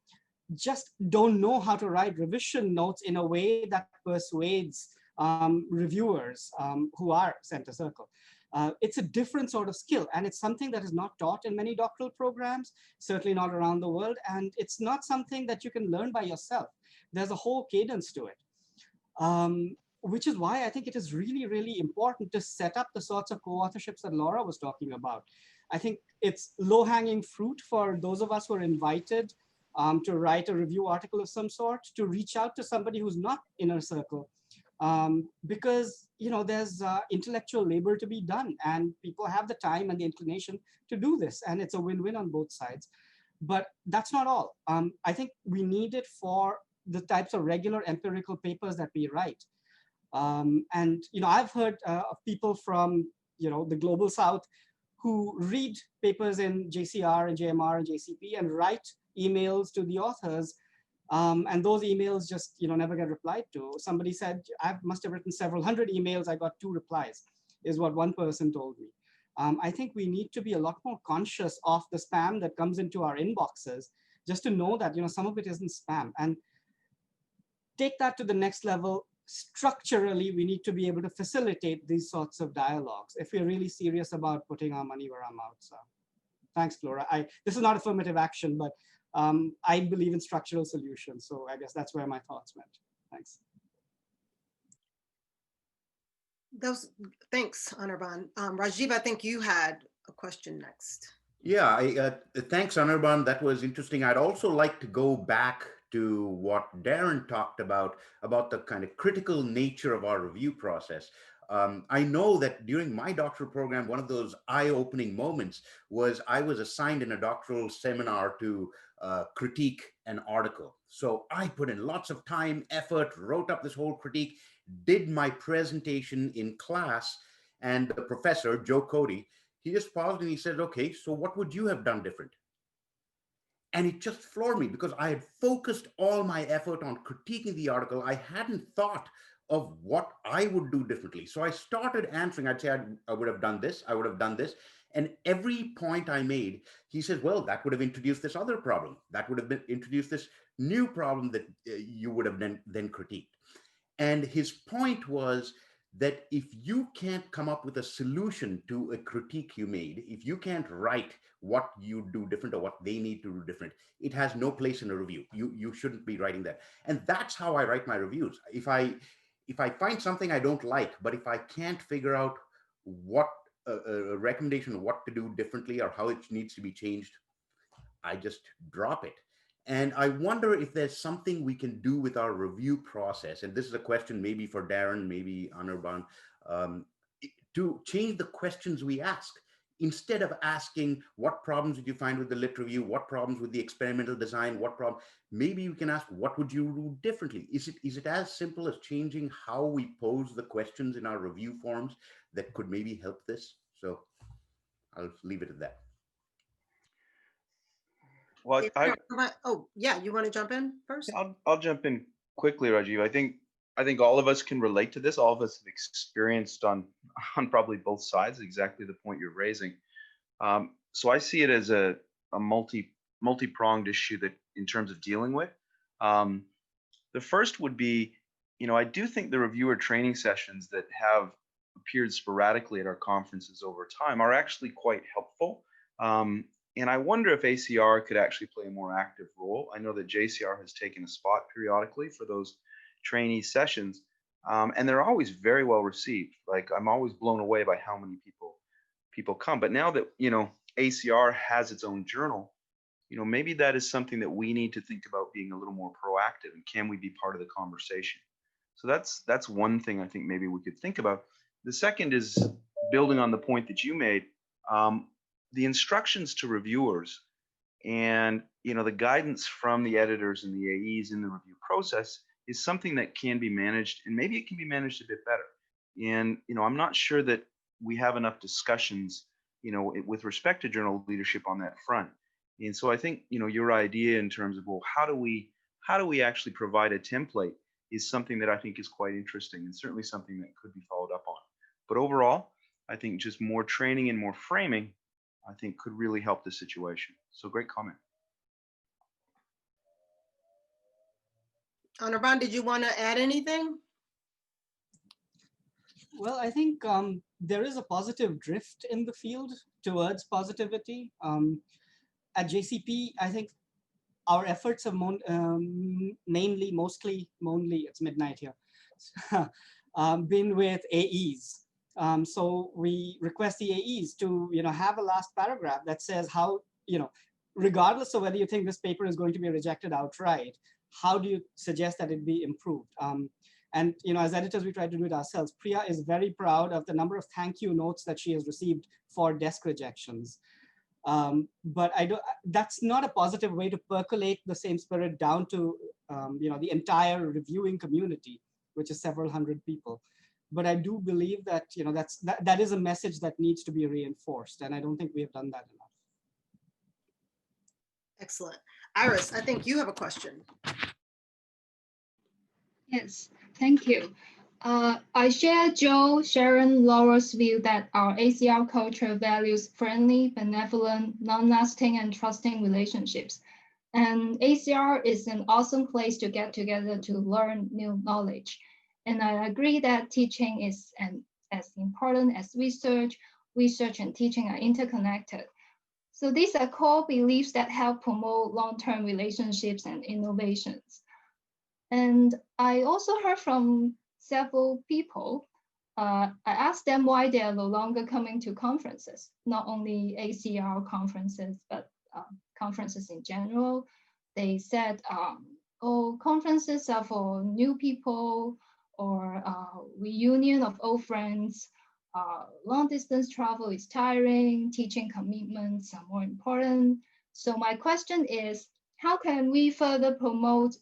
just don't know how to write revision notes in a way that persuades reviewers who are center circle. It's a different sort of skill, and it's something that is not taught in many doctoral programs, certainly not around the world, and it's not something that you can learn by yourself. There's a whole cadence to it, which is why I think it is really, really important to set up the sorts of co-authorships that Laura was talking about. I think it's low-hanging fruit for those of us who are invited to write a review article of some sort, to reach out to somebody who's not inner circle, because there's intellectual labor to be done, and people have the time and the inclination to do this, and it's a win-win on both sides. But that's not all. I think we need it for the types of regular empirical papers that we write. And I've heard of people from the global South who read papers in JCR and JMR and JCP and write emails to the authors, and those emails just never get replied to. Somebody said, I must have written several hundred emails, I got 2 replies, is what one person told me. I think we need to be a lot more conscious of the spam that comes into our inboxes, just to know that some of it isn't spam, and take that to the next level. Structurally, we need to be able to facilitate these sorts of dialogues if we're really serious about putting our money where our mouths are. Thanks, Flora. This is not affirmative action, but I believe in structural solutions. So I guess that's where my thoughts went. Thanks. Thanks, Anirban. Rajiv, I think you had a question next. Yeah, thanks, Anirban. That was interesting. I'd also like to go back to what Darren talked about the kind of critical nature of our review process. I know that during my doctoral program, one of those eye-opening moments was I was assigned in a doctoral seminar to critique an article. So I put in lots of time, effort, wrote up this whole critique, did my presentation in class, and the professor, Joe Cody, he just paused and he said, okay, so what would you have done different? And it just floored me because I had focused all my effort on critiquing the article. I hadn't thought of what I would do differently. So I started answering. I'd say I would have done this, I would have done this. And every point I made, he says, well, that would have introduced this other problem. That would have been introduced this new problem that you would have then critiqued. And his point was that if you can't come up with a solution to a critique you made, if you can't write what you do different or what they need to do different, it has no place in a review. You shouldn't be writing that. And that's how I write my reviews. If I find something I don't like, but if I can't figure out what a recommendation of what to do differently or how it needs to be changed, I just drop it. And I wonder if there's something we can do with our review process. And this is a question maybe for Darren, maybe Anirban, to change the questions we ask. Instead of asking, what problems did you find with the lit review? What problems with the experimental design? What problem? Maybe we can ask, what would you do differently? Is it as simple as changing how we pose the questions in our review forms that could maybe help this? So I'll leave it at that. Well, oh yeah, you want to jump in first? I'll jump in quickly, Rajiv. I think all of us can relate to this. All of us have experienced on probably both sides exactly the point you're raising. So I see it as a multi-pronged issue that in terms of dealing with. The first would be, I do think the reviewer training sessions that have appeared sporadically at our conferences over time are actually quite helpful. And I wonder if ACR could actually play a more active role. I know that JCR has taken a spot periodically for those trainee sessions, and they're always very well received. Like, I'm always blown away by how many people come. But now that, ACR has its own journal, maybe that is something that we need to think about being a little more proactive, and can we be part of the conversation? So that's one thing I think maybe we could think about. The second is building on the point that you made. The instructions to reviewers and the guidance from the editors and the AEs in the review process is something that can be managed, and maybe it can be managed a bit better. And I'm not sure that we have enough discussions with respect to journal leadership on that front. And so I think your idea in terms of, well, how do we actually provide a template is something that I think is quite interesting, and certainly something that could be followed up on. But overall, I think just more training and more framing, I think, could really help the situation. So great comment. Anirban, did you want to add anything? Well, I think there is a positive drift in the field towards positivity. At JCP, I think our efforts have mostly, it's midnight here, been with AEs. So we request the AEs to have a last paragraph that says how, regardless of whether you think this paper is going to be rejected outright, how do you suggest that it be improved? And as editors, we try to do it ourselves. Priya is very proud of the number of thank you notes that she has received for desk rejections. But that's not a positive way to percolate the same spirit down to the entire reviewing community, which is several hundred people. But I do believe that that is a message that needs to be reinforced, and I don't think we have done that enough. Excellent. Iris, I think you have a question. Yes, thank you. I share Joe, Sharon, Laura's view that our ACR culture values friendly, benevolent, long-lasting, and trusting relationships. And ACR is an awesome place to get together to learn new knowledge. And I agree that teaching is as important as research. Research and teaching are interconnected. So these are core beliefs that help promote long-term relationships and innovations. And I also heard from several people. I asked them why they are no longer coming to conferences, not only ACR conferences, but conferences in general. They said, conferences are for new people, or reunion of old friends. Long distance travel is tiring, teaching commitments are more important. So my question is, how can we further promote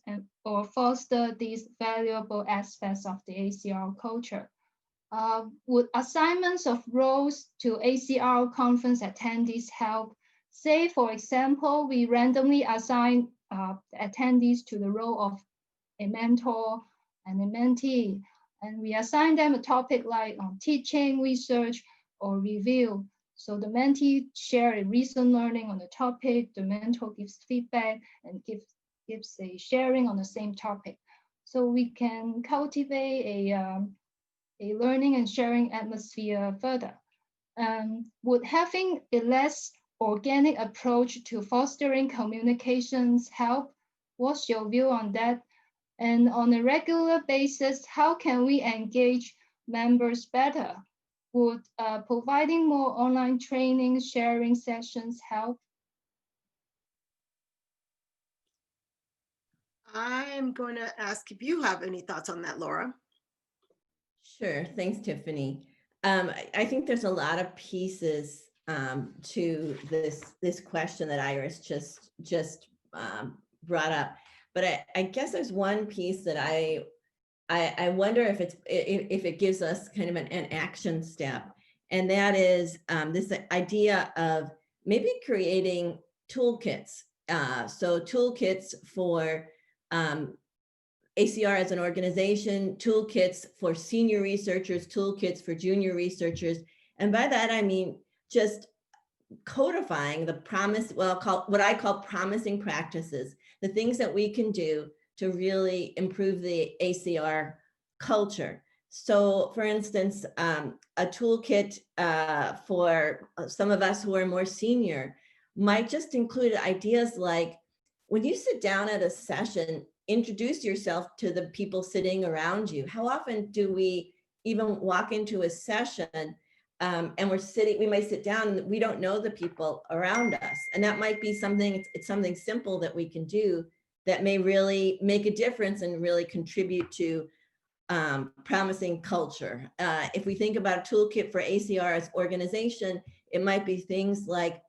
or foster these valuable aspects of the ACR culture? Would assignments of roles to ACR conference attendees help? Say, for example, we randomly assign attendees to the role of a mentor and a mentee. And we assign them a topic like teaching, research, or review. So the mentee share a recent learning on the topic, the mentor gives feedback and gives a sharing on the same topic. So we can cultivate a learning and sharing atmosphere further. Would having a less organic approach to fostering communications help? What's your view on that? And on a regular basis, how can we engage members better? Would providing more online training, sharing sessions help? I'm going to ask if you have any thoughts on that, Laura. Sure, thanks, Tiffany. I think there's a lot of pieces to this question that Iris just brought up, but I guess there's one piece that I wonder if it gives us kind of an action step, and that is this idea of maybe creating toolkits. So toolkits for ACR as an organization, toolkits for senior researchers, toolkits for junior researchers. And by that, I mean just codifying the promise, what I call promising practices, the things that we can do to really improve the ACR culture. So for instance, a toolkit for some of us who are more senior might just include ideas like, when you sit down at a session, introduce yourself to the people sitting around you. How often do we even walk into a session and we might sit down and we don't know the people around us. And that might be something, it's something simple that we can do that may really make a difference and really contribute to promising culture. If we think about a toolkit for ACR as organization, it might be things like,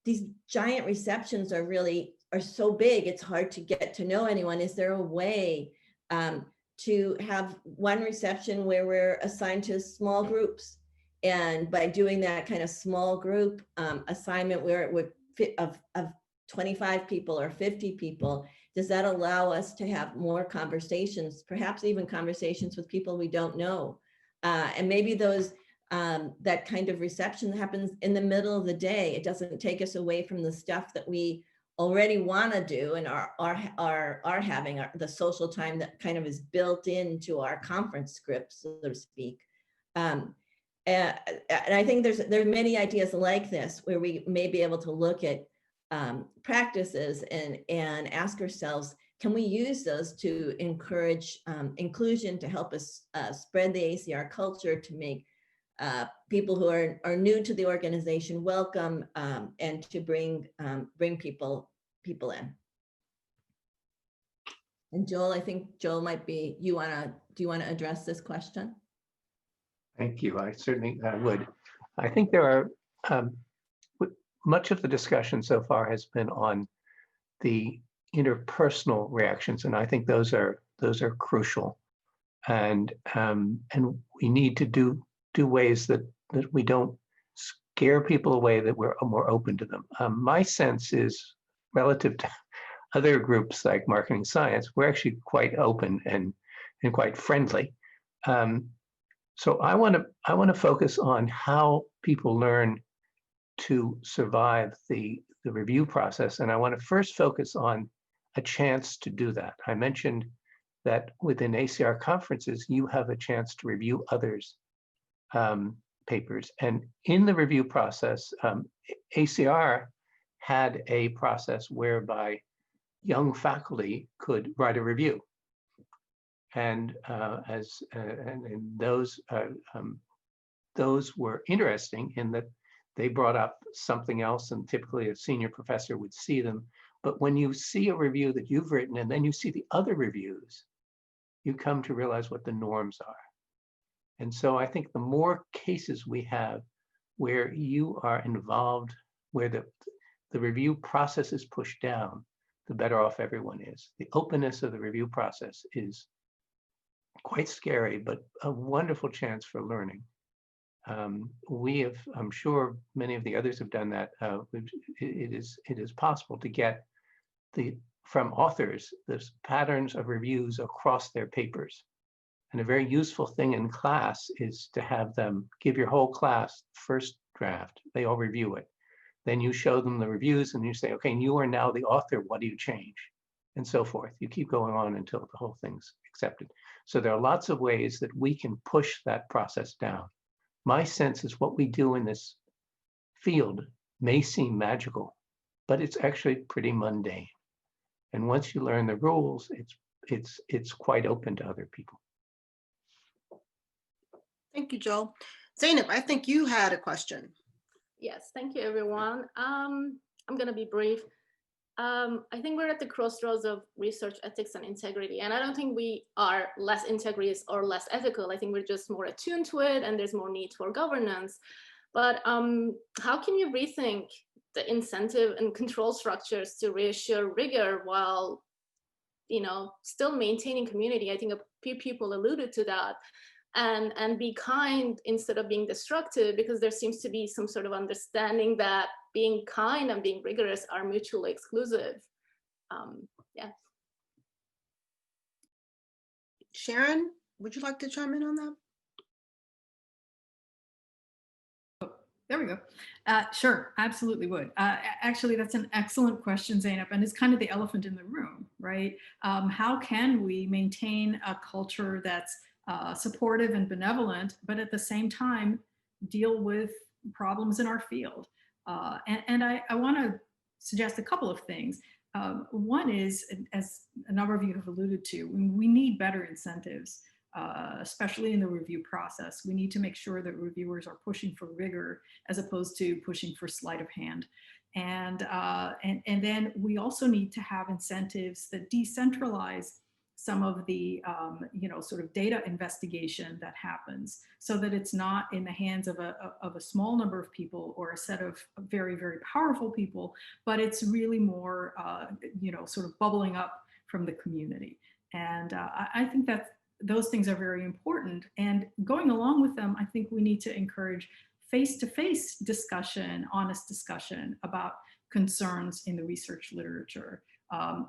these giant receptions are so big, it's hard to get to know anyone. Is there a way to have one reception where we're assigned to small groups? And by doing that kind of small group assignment where it would fit of 25 people or 50 people, does that allow us to have more conversations, perhaps even conversations with people we don't know? And maybe those that kind of reception happens in the middle of the day. It doesn't take us away from the stuff that we already want to do and are having the social time that kind of is built into our conference script, so to speak. And I think there's many ideas like this where we may be able to look at practices and ask ourselves, can we use those to encourage inclusion, to help us spread the ACR culture, to make people who are new to the organization welcome, and to bring people in. And Joel, I think Joel might be, do you want to address this question? Thank you. I certainly would. I think there are, much of the discussion so far has been on the interpersonal reactions, and I think those are crucial. And we need to do ways that we don't scare people away, that we're more open to them. My sense is, relative to other groups like marketing science, we're actually quite open and quite friendly. So I want to focus on how people learn to survive the review process, and I want to first focus on a chance to do that. I mentioned that within ACR conferences, you have a chance to review others' papers, and in the review process, ACR had a process whereby young faculty could write a review. And those were interesting in that they brought up something else, and typically a senior professor would see them. But when you see a review that you've written and then you see the other reviews, you come to realize what the norms are. And so I think the more cases we have where you are involved, where the review process is pushed down, the better off everyone is. The openness of the review process is quite scary, but a wonderful chance for learning. We have, I'm sure many of the others have done that. It is possible to get from authors the patterns of reviews across their papers. And a very useful thing in class is to have them give your whole class first draft. They all review it. Then you show them the reviews and you say, okay, you are now the author, what do you change? And so forth. You keep going on until the whole thing's accepted. So there are lots of ways that we can push that process down. My sense is what we do in this field may seem magical, but it's actually pretty mundane. And once you learn the rules, it's quite open to other people. Thank you, Joel. Zainab, I think you had a question. Yes, thank you, everyone. I'm going to be brief. I think we're at the crossroads of research ethics and integrity. And I don't think we are less integrist or less ethical. I think we're just more attuned to it and there's more need for governance. But how can you rethink the incentive and control structures to reassure rigor while, still maintaining community? I think a few people alluded to that. And be kind instead of being destructive, because there seems to be some sort of understanding that being kind and being rigorous are mutually exclusive. Yeah. Sharon, would you like to chime in on that? There we go. Sure, absolutely would. Actually, that's an excellent question, Zainab, and it's kind of the elephant in the room, right? How can we maintain a culture that's supportive and benevolent, but at the same time deal with problems in our field? And I want to suggest a couple of things. One is, as a number of you have alluded to, we need better incentives, especially in the review process. We need to make sure that reviewers are pushing for rigor as opposed to pushing for sleight of hand. And then we also need to have incentives that decentralize some of the sort of data investigation that happens, so that it's not in the hands of a small number of people or a set of very, very powerful people, but it's really more sort of bubbling up from the community. And I think that those things are very important. And going along with them, I think we need to encourage face-to-face discussion, honest discussion about concerns in the research literature.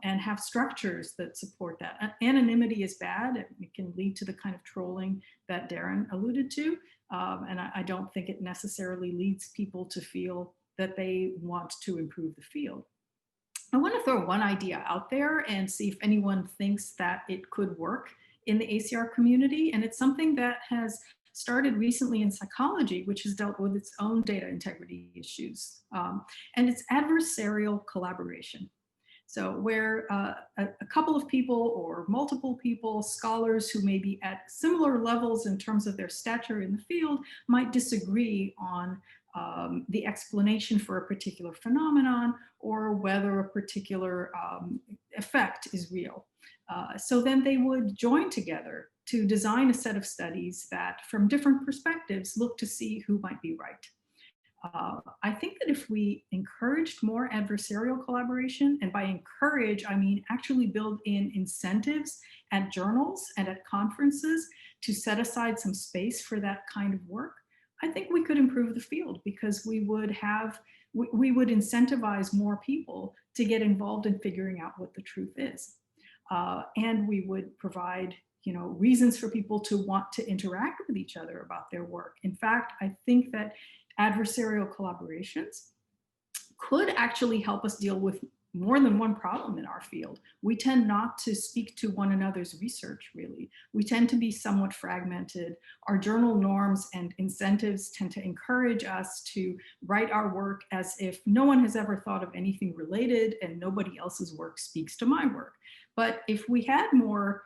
And have structures that support that. Anonymity is bad. It can lead to the kind of trolling that Darren alluded to. And I don't think it necessarily leads people to feel that they want to improve the field. I want to throw one idea out there and see if anyone thinks that it could work in the ACR community. And it's something that has started recently in psychology, which has dealt with its own data integrity issues. And it's adversarial collaboration. So where a couple of people or multiple people, scholars who may be at similar levels in terms of their stature in the field, might disagree on the explanation for a particular phenomenon or whether a particular effect is real. So then they would join together to design a set of studies that, from different perspectives, look to see who might be right. I think that if we encouraged more adversarial collaboration, and by encourage, I mean actually build in incentives at journals and at conferences to set aside some space for that kind of work, I think we could improve the field, because we would incentivize more people to get involved in figuring out what the truth is. And we would provide reasons for people to want to interact with each other about their work. In fact, I think that adversarial collaborations could actually help us deal with more than one problem in our field. We tend not to speak to one another's research, really. We tend to be somewhat fragmented. Our journal norms and incentives tend to encourage us to write our work as if no one has ever thought of anything related and nobody else's work speaks to my work. But if we had more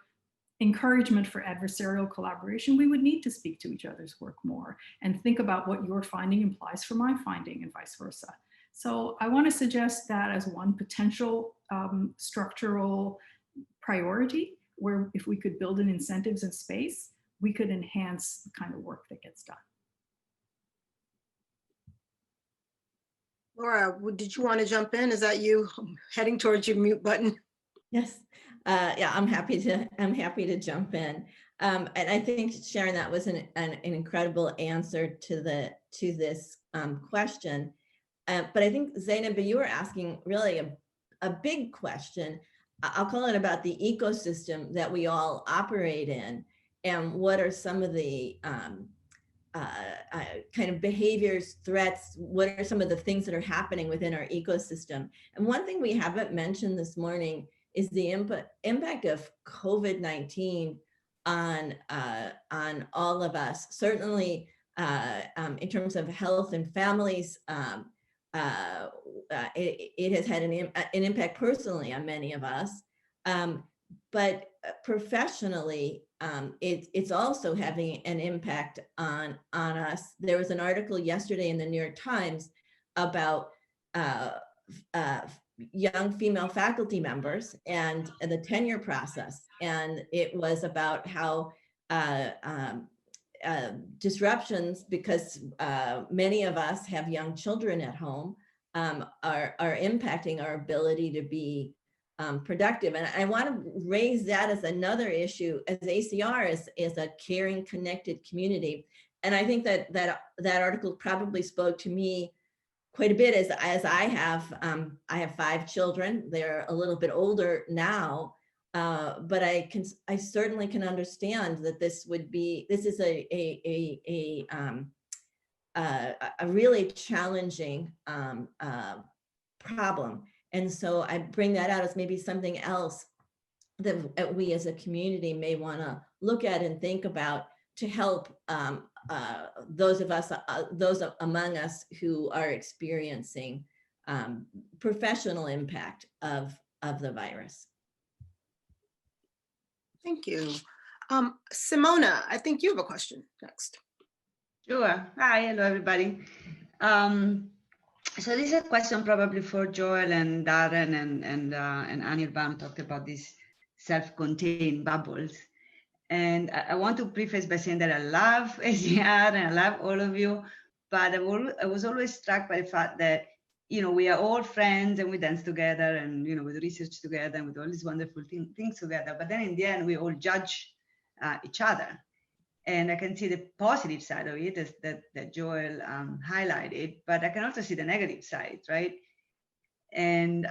encouragement for adversarial collaboration, we would need to speak to each other's work more and think about what your finding implies for my finding and vice versa. So I want to suggest that as one potential structural priority, where if we could build in incentives and space, we could enhance the kind of work that gets done. Laura, did you want to jump in? Is that you heading towards your mute button? Yes. Yeah, I'm happy to jump in. And I think, Sharon, that was an incredible answer to this question. But I think, Zainab, you were asking really a big question. I'll call it about the ecosystem that we all operate in. and what are some of the kind of behaviors, threats, what are some of the things that are happening within our ecosystem. And one thing we haven't mentioned this morning is the impact of COVID-19 on all of us. Certainly in terms of health and families, it has had an impact personally on many of us. But professionally, it's also having an impact on us. There was an article yesterday in the New York Times about young female faculty members and the tenure process. And it was about how disruptions, because many of us have young children at home, are impacting our ability to be productive. And I want to raise that as another issue, as ACR is a caring, connected community. And I think that article probably spoke to me quite a bit, as I have 5 children. They're a little bit older now, but I certainly can understand that this is a really challenging problem. And so I bring that out as maybe something else that we as a community may want to look at and think about to help those among us who are experiencing professional impact of the virus. Thank you. Simona, I think you have a question next. Sure. Hi, hello, everybody. So this is a question probably for Joel and Darren and Anirban talked about these self-contained bubbles. And I want to preface by saying that I love ACR and I love all of you, but I was always struck by the fact that, we are all friends and we dance together and, we do research together and we do all these wonderful things together. But then in the end, we all judge each other. And I can see the positive side of it that Joel highlighted, but I can also see the negative side, right? And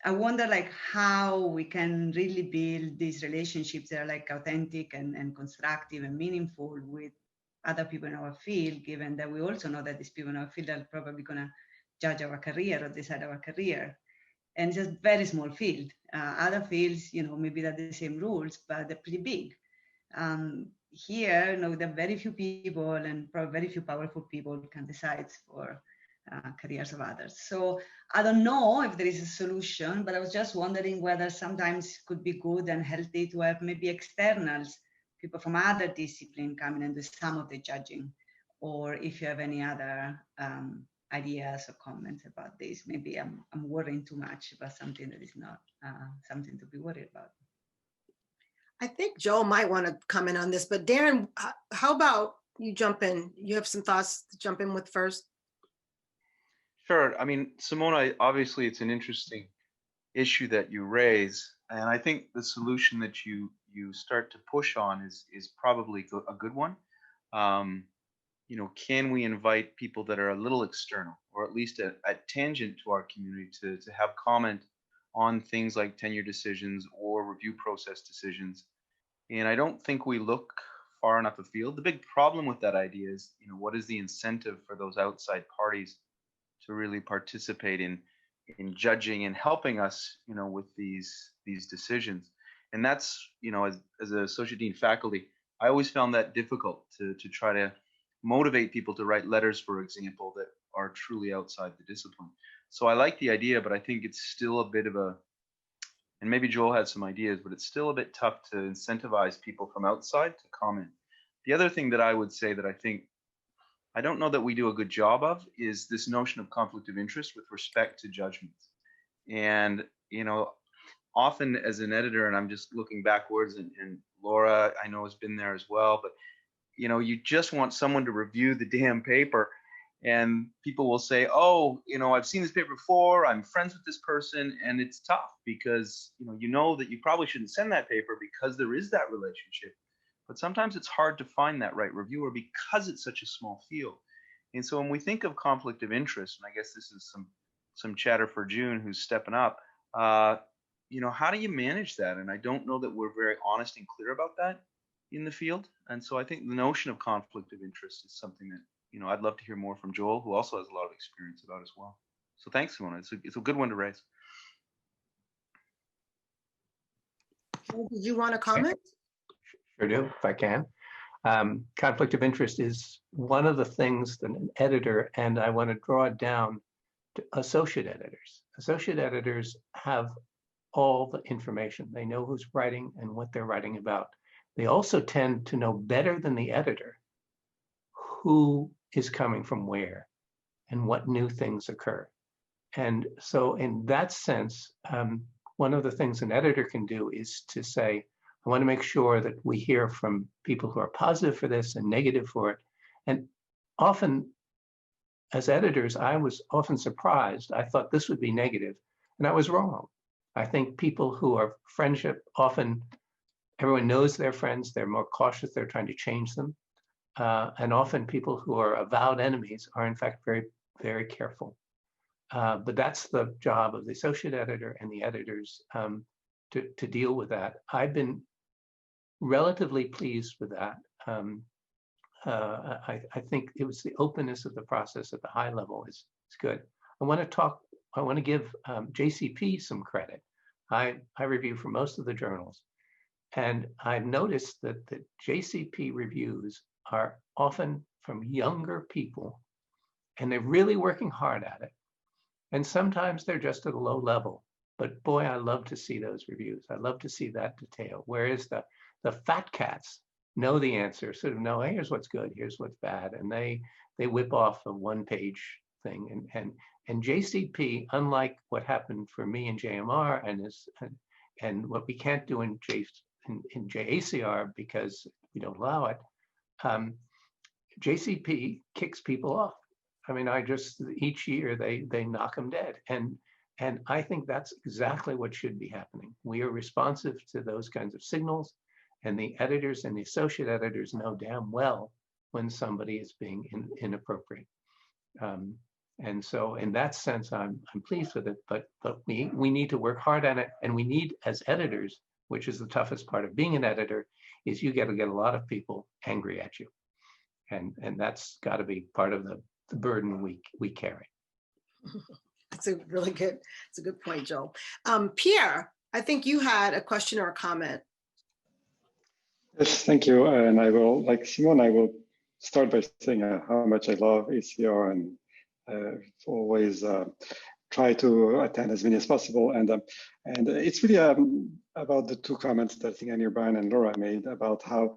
I wonder how we can really build these relationships that are authentic and constructive and meaningful with other people in our field, given that we also know that these people in our field are probably gonna judge our career or decide our career. And it's just very small field. Other fields, maybe they're the same rules, but they're pretty big. Here, there are very few people and probably very few powerful people who can decide for careers of others. So I don't know if there is a solution, but I was just wondering whether sometimes it could be good and healthy to have maybe externals, people from other discipline come in and do some of the judging, or if you have any other ideas or comments about this. Maybe I'm worrying too much about something that is not something to be worried about. I think Joel might want to comment on this, but Darren, how about you jump in? You have some thoughts to jump in with first? Sure. I mean, Simona, obviously it's an interesting issue that you raise. And I think the solution that you start to push on is probably a good one. Can we invite people that are a little external, or at least a tangent to our community to have comment on things like tenure decisions or review process decisions? And I don't think we look far enough afield. The big problem with that idea is, what is the incentive for those outside parties to really participate in judging and helping us, with these decisions? And that's, as an associate dean faculty, I always found that difficult to try to motivate people to write letters, for example, that are truly outside the discipline. So I like the idea, but I think it's still a bit of and maybe Joel has some ideas, but it's still a bit tough to incentivize people from outside to comment. The other thing that I would say that I don't know that we do a good job of is this notion of conflict of interest with respect to judgments. And, often as an editor, and I'm just looking backwards, and Laura, I know, has been there as well, but, you just want someone to review the damn paper. And people will say, oh, I've seen this paper before, I'm friends with this person, and it's tough because, that you probably shouldn't send that paper because there is that relationship. But sometimes it's hard to find that right reviewer because it's such a small field. And so when we think of conflict of interest, and I guess this is some chatter for June who's stepping up, how do you manage that? And I don't know that we're very honest and clear about that. in the field. And so I think the notion of conflict of interest is something that, I'd love to hear more from Joel, who also has a lot of experience about as well. So thanks, Simona. It's a good one to raise. Did you want to comment? Sure do, if I can. Conflict of interest is one of the things that an editor, and I want to draw it down to associate editors. Associate editors have all the information. They know who's writing and what they're writing about. They also tend to know better than the editor who is coming from where and what new things occur. And so in that sense, one of the things an editor can do is to say, I want to make sure that we hear from people who are positive for this and negative for it. And often, as editors, I was often surprised. I thought this would be negative, and I was wrong. I think people who are friendship, often everyone knows their friends, they're more cautious, they're trying to change them. And often people who are avowed enemies are in fact very, very careful. But that's the job of the associate editor and the editors to deal with that. I've been relatively pleased with that. I think it was the openness of the process at the high level is good. I want to give JCP some credit. I review for most of the journals, and I've noticed that the JCP reviews are often from younger people, and they're really working hard at it. And sometimes they're just at a low level, but boy, I love to see those reviews. I love to see that detail. Whereas the fat cats know the answer, sort of know, hey, here's what's good, here's what's bad, and they whip off a one-page thing. And JCP, unlike what happened for me in JMR and what we can't do in JACR because we don't allow it, JCP kicks people off. I mean, each year they knock them dead. And I think that's exactly what should be happening. We are responsive to those kinds of signals, and the editors and the associate editors know damn well when somebody is being inappropriate. And so in that sense, I'm pleased with it, but we need to work hard on it. And we need, as editors, which is the toughest part of being an editor, is you got to get a lot of people angry at you. And that's got to be part of the burden we carry. It's a good point, Joel. Pierre, I think you had a question or a comment. Yes, thank you. And I will, like Simone, I will start by saying how much I love ACR and always try to attend as many as possible. And it's really about the two comments that I think Anirban and Laura made about how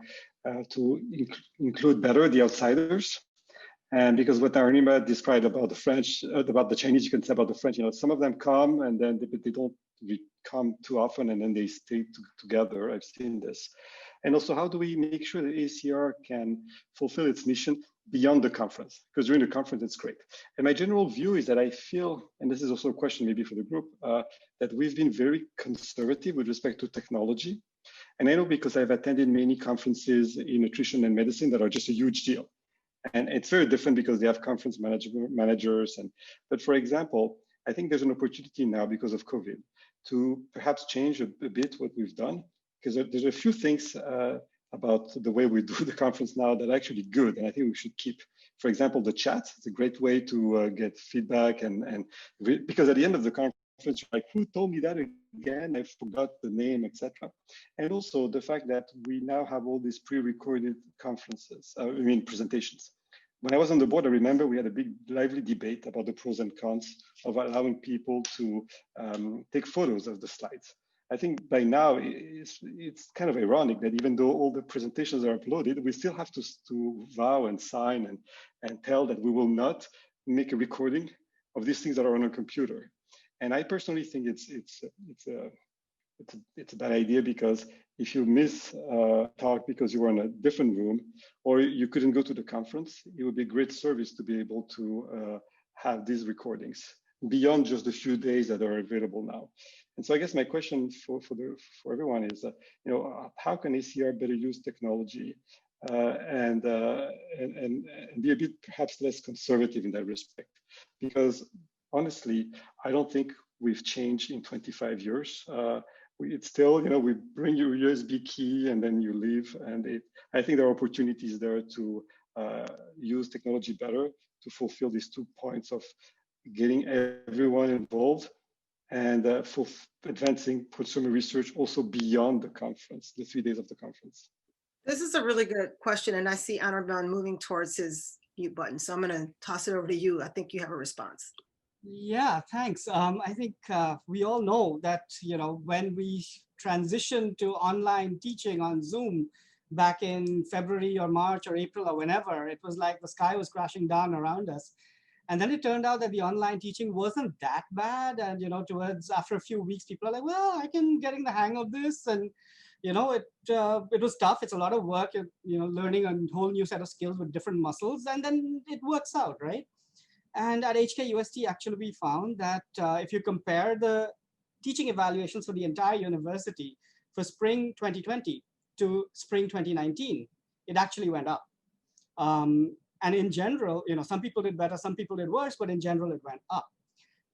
to include better the outsiders. And because what Anirban described about the French, about the Chinese, you can say about the French, some of them come and then they don't come too often and then they stay together. I've seen this. And also, how do we make sure that ACR can fulfill its mission beyond the conference? Because during the conference, it's great. And my general view is that I feel, and this is also a question maybe for the group, that we've been very conservative with respect to technology. And I know because I've attended many conferences in nutrition and medicine that are just a huge deal. And it's very different because they have conference managers. But for example, I think there's an opportunity now because of COVID to perhaps change a bit what we've done. Because there's a few things about the way we do the conference now that are actually good, and I think we should keep. For example, the chat. It's a great way to get feedback, and because at the end of the conference, you're like, who told me that again? I forgot the name, etc. And also the fact that we now have all these pre-recorded conferences, presentations. When I was on the board, I remember we had a big, lively debate about the pros and cons of allowing people to take photos of the slides. I think by now it's kind of ironic that even though all the presentations are uploaded, we still have to vow and sign and tell that we will not make a recording of these things that are on a computer. And I personally think it's a bad idea, because if you miss a talk because you were in a different room or you couldn't go to the conference, it would be a great service to be able to have these recordings beyond just the few days that are available now. And so I guess my question for everyone is, how can ACR better use technology and be a bit perhaps less conservative in that respect? Because honestly, I don't think we've changed in 25 years. it's still, we bring your USB key and then you leave. And I think there are opportunities there to use technology better to fulfill these 2 points of getting everyone involved and for advancing consumer research also beyond the conference, the 3 days of the conference. This is a really good question, and I see Anirban moving towards his mute button, so I'm going to toss it over to you. I think you have a response. Yeah, thanks. I think we all know that, when we transitioned to online teaching on Zoom back in February or March or April or whenever, it was like the sky was crashing down around us. And then it turned out that the online teaching wasn't that bad. And, towards after a few weeks, people are like, well, I can getting the hang of this. And, it was tough. It's a lot of work, learning a whole new set of skills with different muscles. And then it works out, right? And at HKUST, actually, we found that if you compare the teaching evaluations for the entire university for spring 2020 to spring 2019, it actually went up. And in general, some people did better, some people did worse, but in general, it went up.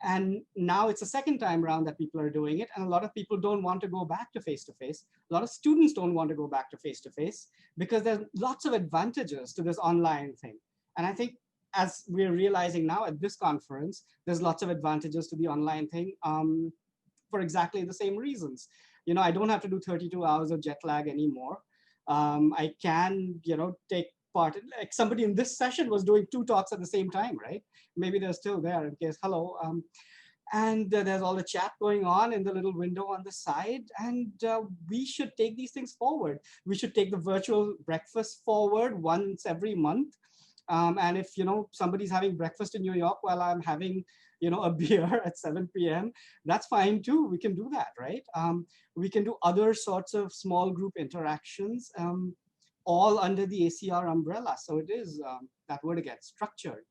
And now it's the second time around that people are doing it. And a lot of people don't want to go back to face-to-face. A lot of students don't want to go back to face-to-face because there's lots of advantages to this online thing. And I think as we're realizing now at this conference, there's lots of advantages to the online thing for exactly the same reasons. I don't have to do 32 hours of jet lag anymore. I can, take part, like somebody in this session was doing 2 talks at the same time, right? Maybe they're still there in case, hello. And there's all the chat going on in the little window on the side. And we should take these things forward. We should take the virtual breakfast forward once every month. And if, somebody's having breakfast in New York while I'm having, a beer at 7 p.m., that's fine too. We can do that, right? We can do other sorts of small group interactions, all under the ACR umbrella. So it is that word again, structured.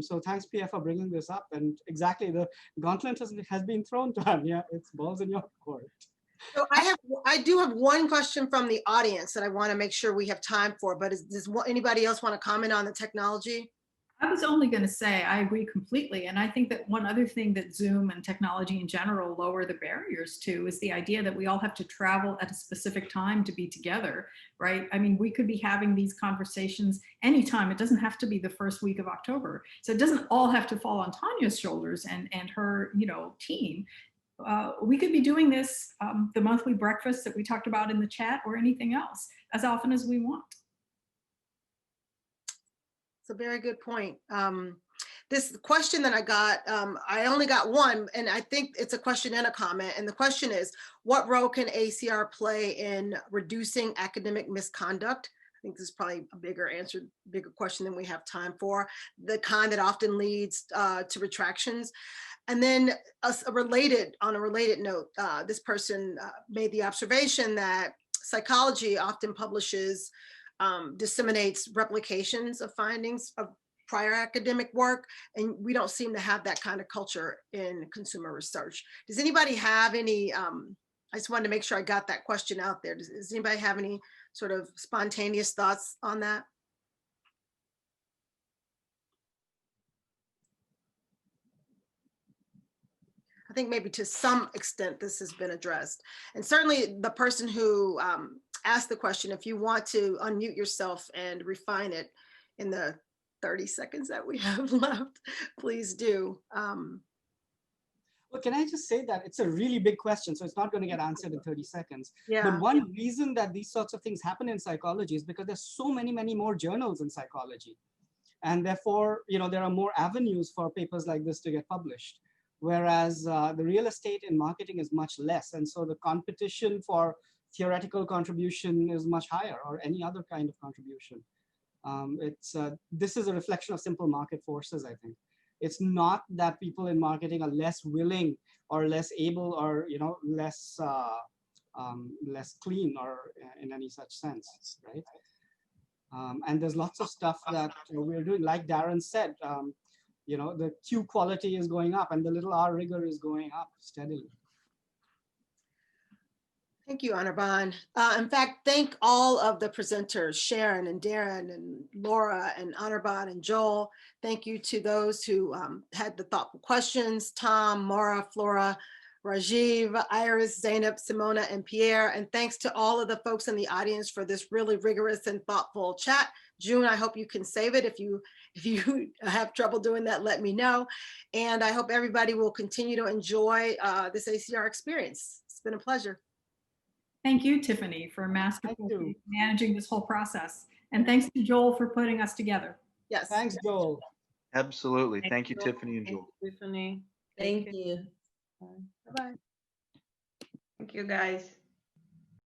So thanks, PF, for bringing this up. And exactly, the gauntlet has been thrown to Anya. It's balls in your court. So I do have one question from the audience that I want to make sure we have time for, but does anybody else want to comment on the technology? I was only going to say, I agree completely. And I think that one other thing that Zoom and technology in general lower the barriers to is the idea that we all have to travel at a specific time to be together, right? I mean, we could be having these conversations anytime. It doesn't have to be the first week of October. So it doesn't all have to fall on Tanya's shoulders and her, team. We could be doing this, the monthly breakfast that we talked about in the chat or anything else as often as we want. It's a very good point. This question that I got, I only got one, and I think it's a question and a comment. And the question is, what role can ACR play in reducing academic misconduct? I think this is probably a bigger question than we have time for, the kind that often leads to retractions. And then on a related note, this person made the observation that psychology often disseminates replications of findings of prior academic work, and we don't seem to have that kind of culture in consumer research. Does anybody have any, I just wanted to make sure I got that question out there. Does anybody have any sort of spontaneous thoughts on that? I think maybe to some extent this has been addressed. And certainly the person who asked the question, if you want to unmute yourself and refine it in the 30 seconds that we have left, please do. Well, can I just say that it's a really big question, so it's not going to get answered in 30 seconds. Yeah. But one reason that these sorts of things happen in psychology is because there's so many more journals in psychology. And therefore, there are more avenues for papers like this to get published. Whereas the real estate in marketing is much less. And so the competition for theoretical contribution is much higher, or any other kind of contribution. This is a reflection of simple market forces, I think. It's not that people in marketing are less willing or less able or less clean or in any such sense, right? And there's lots of stuff that we're doing, like Darren said. The Q quality is going up and the little R rigor is going up steadily. Thank you, Anirban. In fact, thank all of the presenters, Sharon and Darren and Laura and Anirban and Joel. Thank you to those who had the thoughtful questions, Tom, Maura, Flora. Rajiv, Iris, Zainab, Simona, and Pierre. And thanks to all of the folks in the audience for this really rigorous and thoughtful chat. June, I hope you can save it. If you have trouble doing that, let me know. And I hope everybody will continue to enjoy this ACR experience. It's been a pleasure. Thank you, Tiffany, for masterfully managing this whole process. And thanks to Joel for putting us together. Yes. Thanks, Joel. Absolutely. Thank you, Tiffany and Thank Joel. you, Tiffany. Thank you. Bye-bye. Thank you, guys.